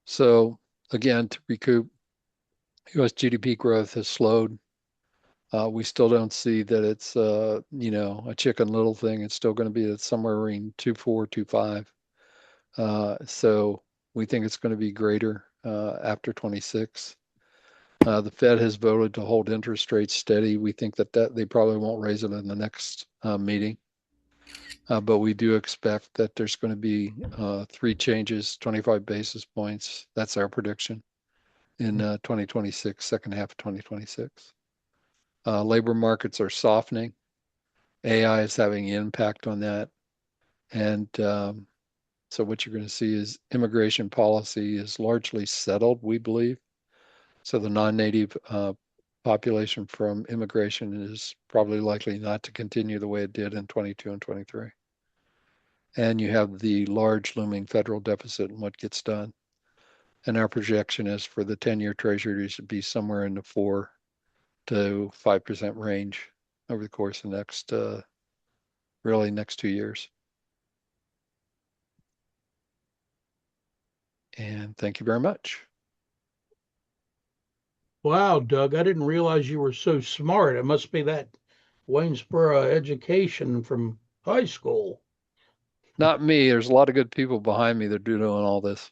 So again, to recoup, US GDP growth has slowed. We still don't see that it's a Chicken Little thing. It's still going to be at somewhere around 2.4, 2.5. So we think it's going to be greater after 26. The Fed has voted to hold interest rates steady. We think that they probably won't raise it in the next meeting. But we do expect that there's going to be 3 changes, 25 basis points. That's our prediction in 2026, second half of 2026. Labor markets are softening. AI is having an impact on that. And so what you're going to see is immigration policy is largely settled, we believe. So the non-native population from immigration is probably likely not to continue the way it did in 22 and 23. And you have the large looming federal deficit and what gets done. And our projection is for the 10-year treasury to be somewhere in the 4 to 5% range over the course of next 2 years. And thank you very much. Wow, Doug, I didn't realize you were so smart. It must be that Waynesboro education from high school. Not me. There's a lot of good people behind me that are doing all this.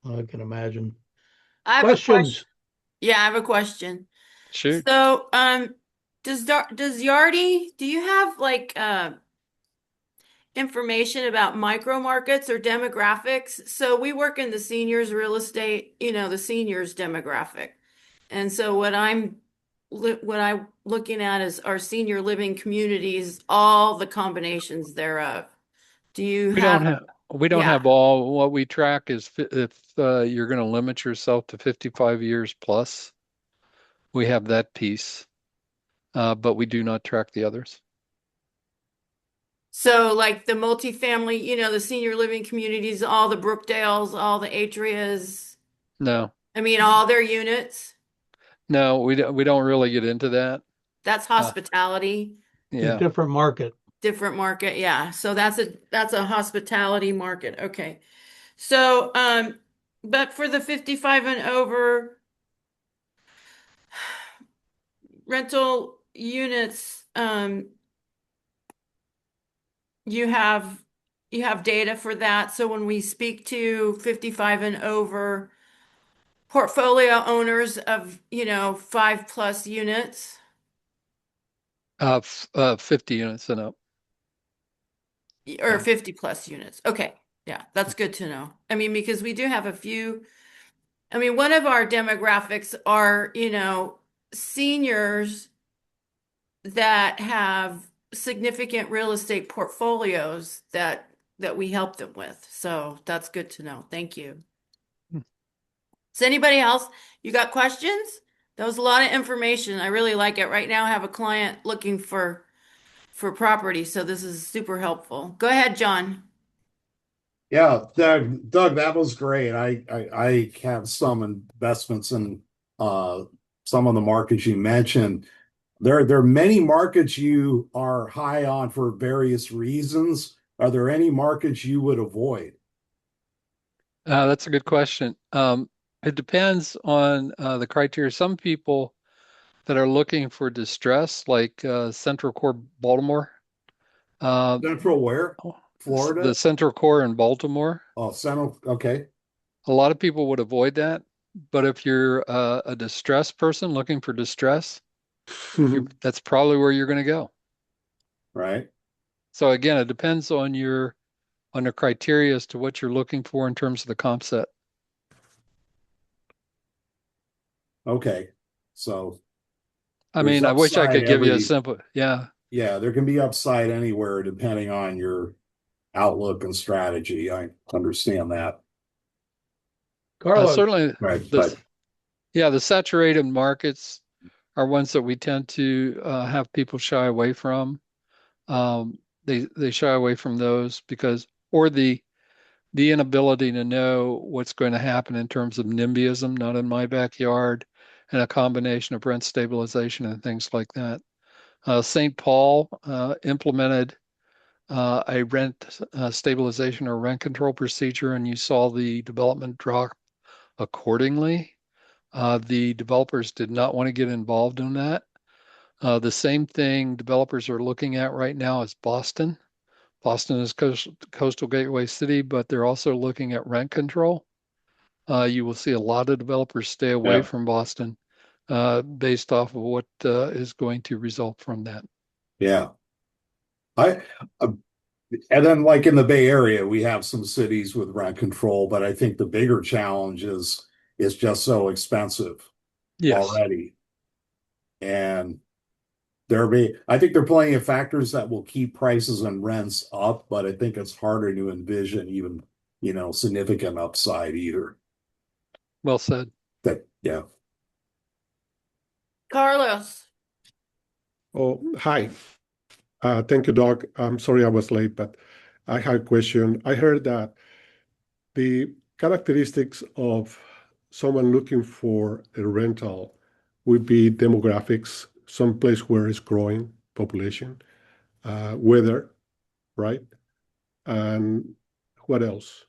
I can imagine. I have a question. Questions? Yeah, I have a question. Shoot. So, does Yardi, do you have like information about micro markets or demographics? So we work in the seniors real estate, the seniors demographic. And so what I'm looking at is our senior living communities, all the combinations thereof. Do you have? We don't Yeah. have all. What we track is if you're going to limit yourself to 55 years plus, we have that piece, but we do not track the others. So like the multifamily, the senior living communities, all the Brookdales, all the Atrias, No, I mean, all their units. no, we don't really get into that. That's hospitality, Yeah. Different market. different market. Yeah. So that's a hospitality market. Okay. So, But for the 55 and over rental units, you have data for that. So when we speak to 55 and over portfolio owners of, 5+ units, 50 units and up. or Yeah. 50+ units. Okay. Yeah, that's good to know. I mean, because we do have a few, I mean, one of our demographics are, seniors that have significant real estate portfolios that we help them with. So that's good to know. Thank you. Hmm. Does anybody else? You got questions? That was a lot of information. I really like it. Right now, I have a client looking for property, so this is super helpful. Go ahead, John. Yeah, Doug, that was great. I have some investments in uh some of the markets you mentioned. There are many markets you are high on for various reasons. Are there any markets you would avoid? That's a good question. It depends on the criteria. Some people that are looking for distress, like Central Core Baltimore, uh, Central where? the Florida? Central Core in Baltimore, Oh, Central. Okay. a lot of people would avoid that. But if you're a distressed person looking for distress, that's probably where you're going to go. Right. So again, it depends on the criteria as to what you're looking for in terms of the comp set. Okay. So I there's mean, I wish I upside could give you a every, simple, yeah. yeah, there can be upside anywhere depending on your outlook and strategy. I understand that. Carlos, Certainly, Right. this, yeah, the saturated markets are ones that we tend to have people shy away from. They shy away from those because, or the inability to know what's going to happen in terms of NIMBYism, not in my backyard, and a combination of rent stabilization and things like that. St. Paul implemented a rent stabilization or rent control procedure, and you saw the development drop accordingly. The developers did not want to get involved in that. The same thing developers are looking at right now is Boston. Boston is coastal gateway city, but they're also looking at rent control. You will see a lot of developers stay away Yeah. from Boston based off of what is going to result from that. Yeah. I uh, and then like in the Bay Area, we have some cities with rent control, but I think the bigger challenge is just so expensive Yes. already. And I think there are plenty of factors that will keep prices and rents up, but I think it's harder to envision even, significant upside either. Well said. Yeah. Carlos. Oh, hi. Thank you, Doc. I'm sorry I was late, but I had a question. I heard that the characteristics of someone looking for a rental would be demographics, some place where it's growing population, weather, right? And what else?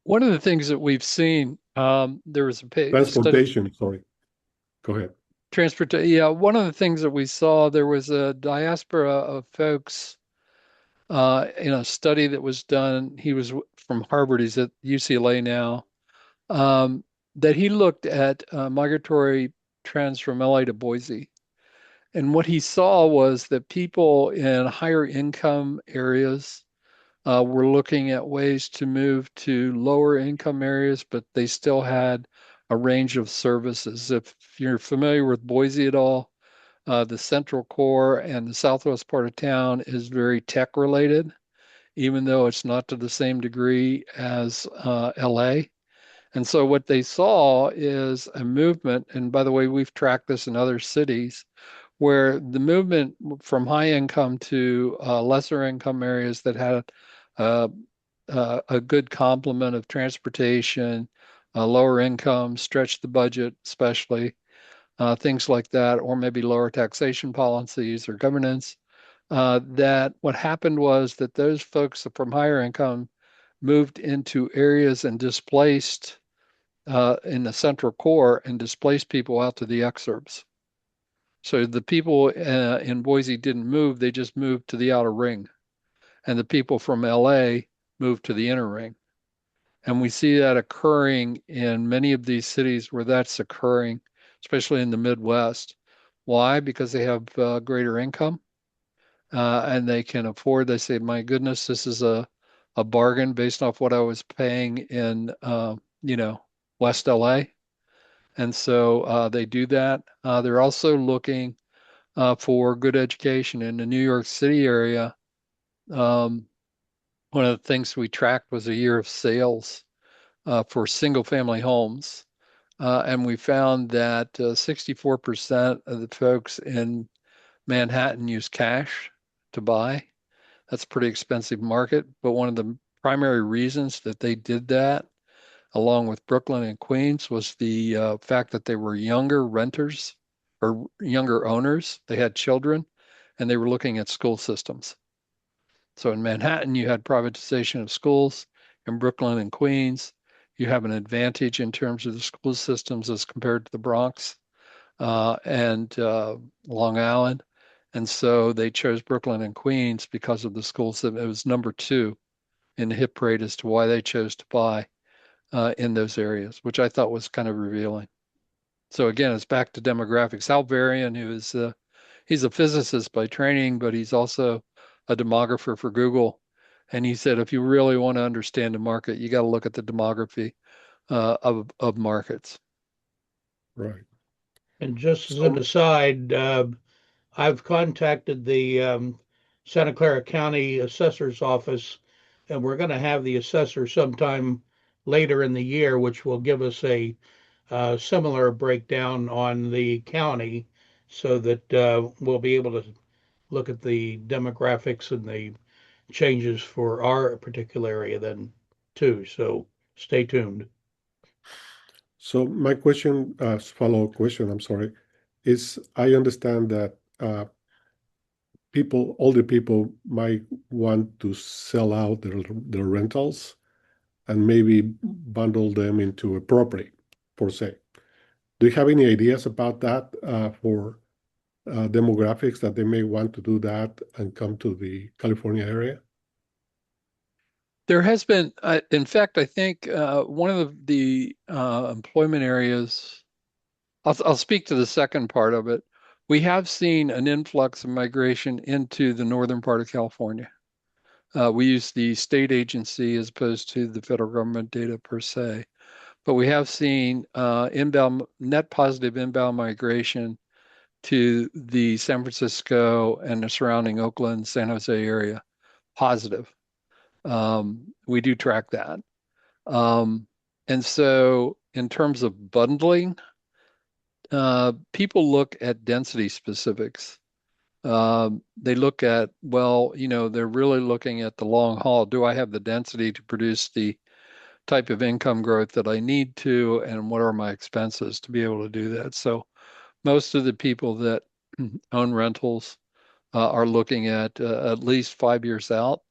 One of the things that we've seen, there was a study, Transportation, sorry. Go ahead. yeah, one of the things that we saw, there was a diaspora of folks in a study that was done. He was from Harvard, he's at UCLA now, um, that he looked at migratory trends from LA to Boise. And what he saw was that people in higher income areas were looking at ways to move to lower income areas, but they still had a range of services. If you're familiar with Boise at all, the central core and the southwest part of town is very tech related, even though it's not to the same degree as LA. And so what they saw is a movement, and by the way, we've tracked this in other cities, where the movement from high income to lesser income areas that had uh, a good complement of transportation, lower income, stretch the budget, especially things like that, or maybe lower taxation policies or governance. That what happened was that those folks from higher income moved into areas and displaced in the central core and displaced people out to the exurbs. So the people in Boise didn't move, they just moved to the outer ring. And the people from LA moved to the inner ring. And we see that occurring in many of these cities where that's occurring, especially in the Midwest. Why? Because they have greater income and they can afford, they say, my goodness, this is a bargain based off what I was paying in, West LA. And so they do that. They're also looking for good education in the New York City area. Um, One of the things we tracked was a year of sales for single family homes. And we found that 64% of the folks in Manhattan use cash to buy. That's a pretty expensive market. But one of the primary reasons that they did that, along with Brooklyn and Queens, was the fact that they were younger renters or younger owners. They had children and they were looking at school systems. So in Manhattan, you had privatization of schools. In Brooklyn and Queens, you have an advantage in terms of the school systems as compared to the Bronx and Long Island. And so they chose Brooklyn and Queens because of the school system. It was number 2 in the hit parade as to why they chose to buy in those areas, which I thought was kind of revealing. So again, it's back to demographics. Hal Varian, who is he's a physicist by training, but he's also a demographer for Google. And he said, if you really want to understand the market, you got to look at the demography of markets. Right. And just as So, an aside, I've contacted the Santa Clara County Assessor's Office, and we're going to have the assessor sometime later in the year, which will give us a similar breakdown on the county so that we'll be able to look at the demographics and the changes for our particular area then too. So stay tuned. So my question, follow-up question, I'm sorry, is I understand that older people might want to sell out their rentals and maybe bundle them into a property per se. Do you have any ideas about that for demographics that they may want to do that and come to the California area? There has been, in fact, I think one of the employment areas, I'll speak to the second part of it. We have seen an influx of migration into the northern part of California. We use the state agency as opposed to the federal government data per se. But we have seen net positive inbound migration to the San Francisco and the surrounding Oakland, San Jose area. Positive. We do track that. And so in terms of bundling, people look at density specifics. They look at, well, they're really looking at the long haul. Do I have the density to produce the type of income growth that I need to, and what are my expenses to be able to do that? So most of the people that own rentals are looking at least 5 years out.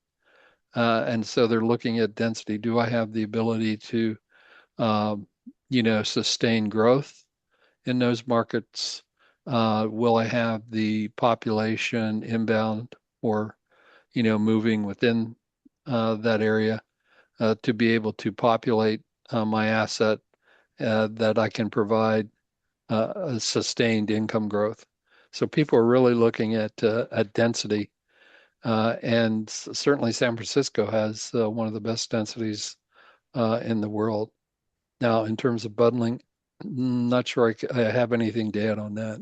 And so they're looking at density. Do I have the ability to, sustain growth in those markets? Will I have the population inbound or, moving within that area to be able to populate my asset that I can provide a sustained income growth? So people are really looking at density. And certainly San Francisco has one of the best densities in the world. Now, in terms of bundling, not sure I have anything to add on that.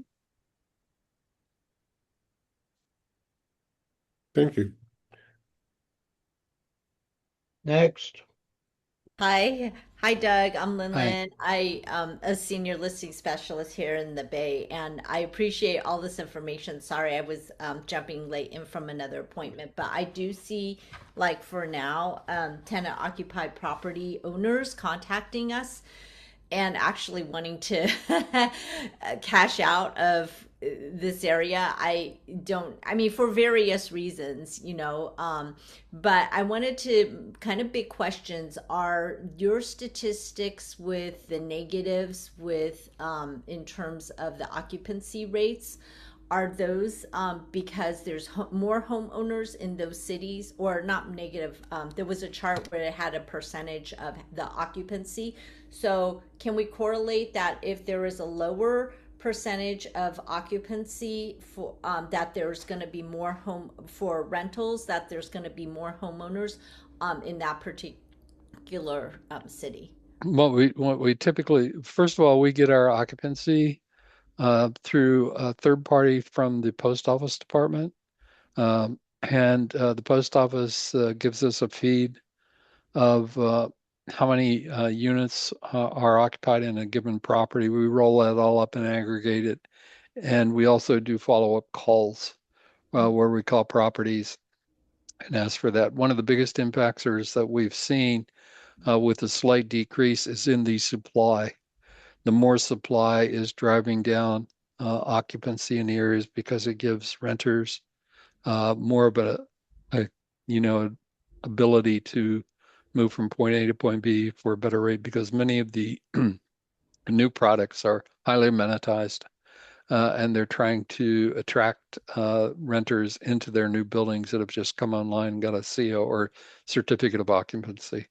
Thank you. Next. Hi, Doug. I'm Lynn Hi. Lynn. I am a senior listing specialist here in the Bay, and I appreciate all this information. Sorry, I was jumping late in from another appointment, but I do see, like for now, tenant occupied property owners contacting us and actually wanting to cash out of this area. I don't, I mean, for various reasons, but I wanted to kind of big questions are your statistics with the negatives with in terms of the occupancy rates. Are those because there's more homeowners in those cities, or not negative? There was a chart where it had a percentage of the occupancy. So can we correlate that if there is a lower percentage of occupancy for that there's going to be more home for rentals, that there's going to be more homeowners in that particular city? What we typically, first of all, we get our occupancy through a third party from the post office department. And the post office gives us a feed of how many units are occupied in a given property. We roll that all up and aggregate it. And we also do follow-up calls where we call properties and ask for that. One of the biggest impactors that we've seen with a slight decrease is in the supply. The more supply is driving down occupancy in the areas because it gives renters more of a you know ability to move from point A to point B for a better rate because many of the new products are highly amenitized and they're trying to attract renters into their new buildings that have just come online and got a CO or certificate of occupancy.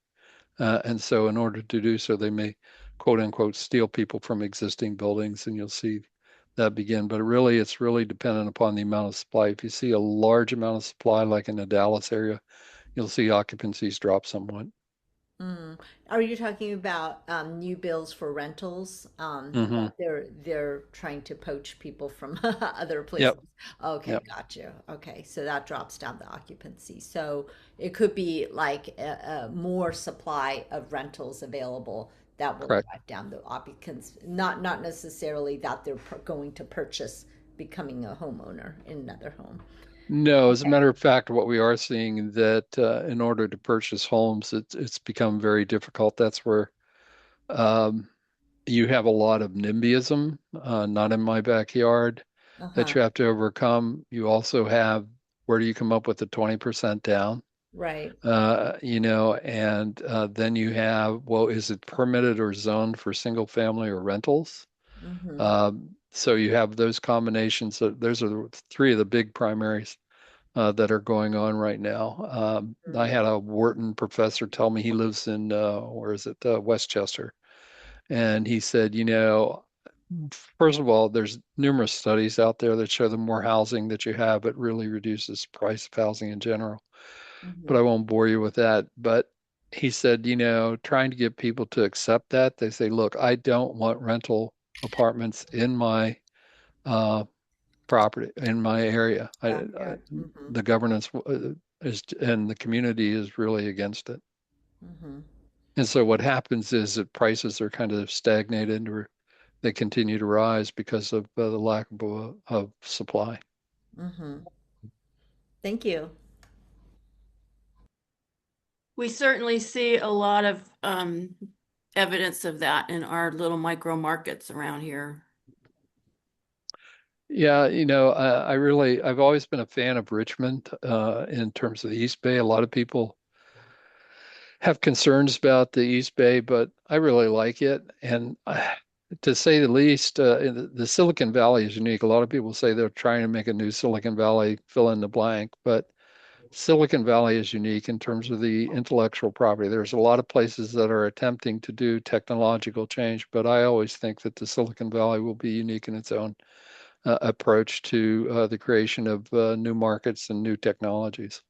And so in order to do so, they may quote unquote steal people from existing buildings and you'll see that begin. But really, it's really dependent upon the amount of supply. If you see a large amount of supply, like in the Dallas area, you'll see occupancies drop somewhat. Mm. Are you talking about new bills for rentals? Hmm. They're trying to poach people from other places. Yep. Okay, Yep. got you. Okay, so that drops down the occupancy. So it could be like a more supply of rentals available that will Correct. drive down the occupants. Not necessarily that they're going to purchase becoming a homeowner in another home. No, as a Okay. matter of fact, what we are seeing that in order to purchase homes, it's become very difficult. That's where um, you have a lot of NIMBYism, not in my backyard, that Uh-huh. you have to overcome. You also have where do you come up with the 20% down? Right. And then you have, well, is it permitted or zoned for single family or rentals? Mm-hmm. So you have those combinations. Those are the three of the big primaries that are going on right now. I had a Wharton professor tell me he lives in, where is it, Westchester. And he said, first of all, there's numerous studies out there that show the more housing that you have, it really reduces price of housing in general. But Mm-hmm. I won't bore you with that. But he said, trying to get people to accept that, they say, look, I don't want rental apartments in my uh, property, in my area. Backyard. Mm-hmm. The governance is, and the community is really against it. Mm-hmm. And so what happens is that prices are kind of stagnated or they continue to rise because of the lack of supply. Mm-hmm. Thank you. We certainly see a lot of evidence of that in our little micro markets around here. Yeah, I've always been a fan of Richmond in terms of the East Bay. A lot of people have concerns about the East Bay, but I really like it. And to say the least, the Silicon Valley is unique. A lot of people say they're trying to make a new Silicon Valley, fill in the blank, but Silicon Valley is unique in terms of the intellectual property. There's a lot of places that are attempting to do technological change, but I always think that the Silicon Valley will be unique in its own approach to the creation of new markets and new technologies.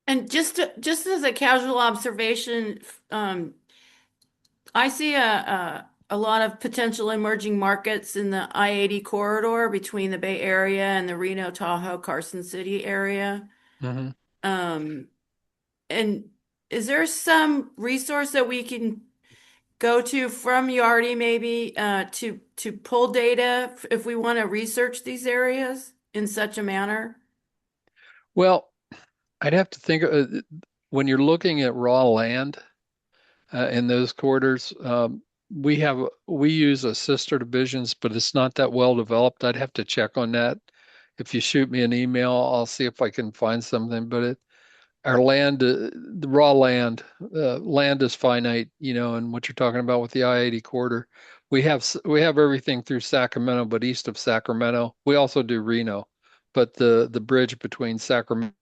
And just as a casual observation, um, I see a lot of potential emerging markets in the I-80 corridor between the Bay Area and the Reno, Tahoe, Carson City area. Hmm. Um, and is there some resource that we can go to from Yardi maybe to pull data if we want to research these areas in such a manner? Well, I'd have to think when you're looking at raw land in those corridors. we use a sister divisions, but it's not that well developed. I'd have to check on that. If you shoot me an email, I'll see if I can find something. But our land, the raw land is finite, and what you're talking about with the I-80 corridor, we have everything through Sacramento, but east of Sacramento, we also do Reno, but the bridge between Sacramento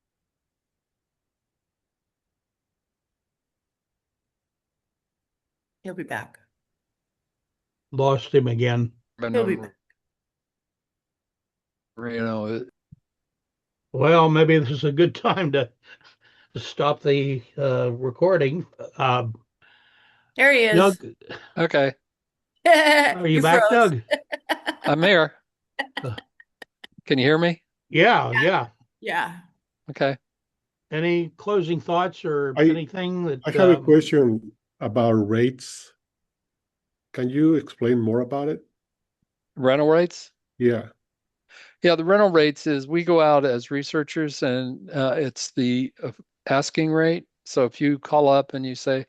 He'll be back. Lost him again. He'll be back. Reno. Well, maybe this is a good time to stop the recording. There he is. Doug, Okay, are you back, froze. Doug? I'm here. Can you hear me? Yeah. Yeah. Okay. Any closing thoughts or I- anything that I have a question about rates. Can you explain more about it? Rental rates? Yeah. Yeah, the rental rates is we go out as researchers and it's the asking rate. So if you call up and you say,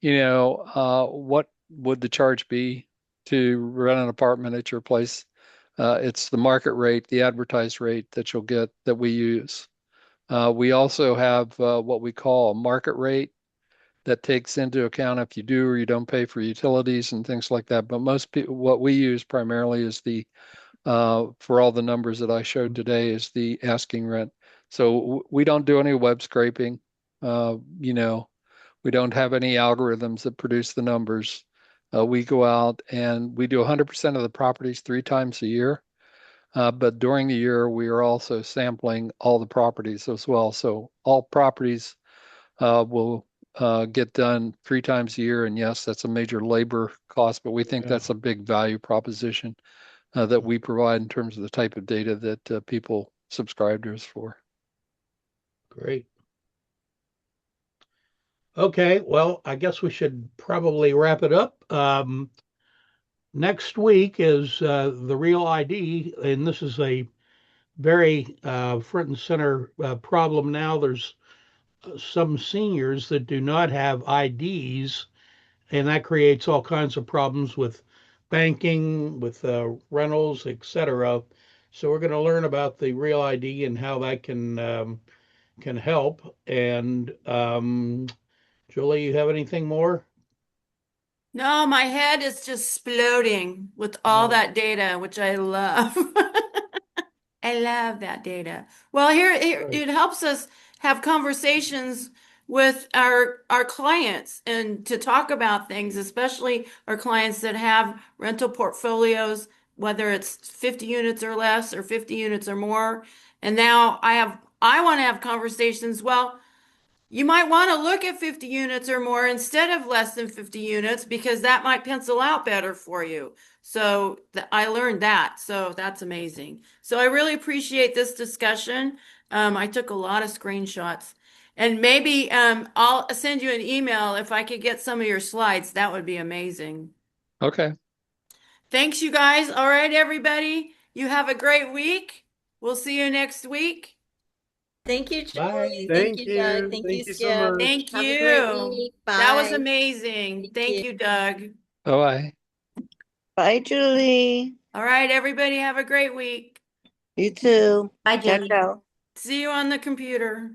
what would the charge be to rent an apartment at your place? It's the market rate, the advertised rate that you'll get that we use. We also have what we call a market rate that takes into account if you do or you don't pay for utilities and things like that. But most people, what we use primarily is for all the numbers that I showed today, is the asking rent. So we don't do any web scraping. We don't have any algorithms that produce the numbers. We go out and we do 100% of the properties 3 times a year. But during the year, we are also sampling all the properties as well. So all properties will get done 3 times a year. And yes, that's a major labor cost, but we think that's a big value proposition that we provide in terms of the type of data that people subscribe to us for. Great. Okay, well, I guess we should probably wrap it up. Next week is the Real ID, and this is a very front and center problem now. There's some seniors that do not have IDs, and that creates all kinds of problems with banking, with rentals, etc. So we're going to learn about the Real ID and how that can help. And Julie, you have anything more? No, my head is just exploding with all that data, which I love. I love that data. Well, here it helps us have conversations with our clients and to talk about things, especially our clients that have rental portfolios, whether it's 50 units or less or 50 units or more. And now I want to have conversations. Well, you might want to look at 50 units or more instead of less than 50 units because that might pencil out better for you. So I learned that. So that's amazing. So I really appreciate this discussion. I took a lot of screenshots. And maybe I'll send you an email if I could get some of your slides. That would be amazing. Okay. Thanks, you guys. All right, everybody. You have a great week. We'll see you next week. Thank you, Julie. Bye. Thank you, Doug. Thank you, Thank you so Skip. much. Thank Have a great you. week. That was Bye. amazing. Thank you, Doug. Bye. Bye, Julie. All right, everybody, have a great week. You too. Bye, Ciao, Julie. ciao. See you on the computer.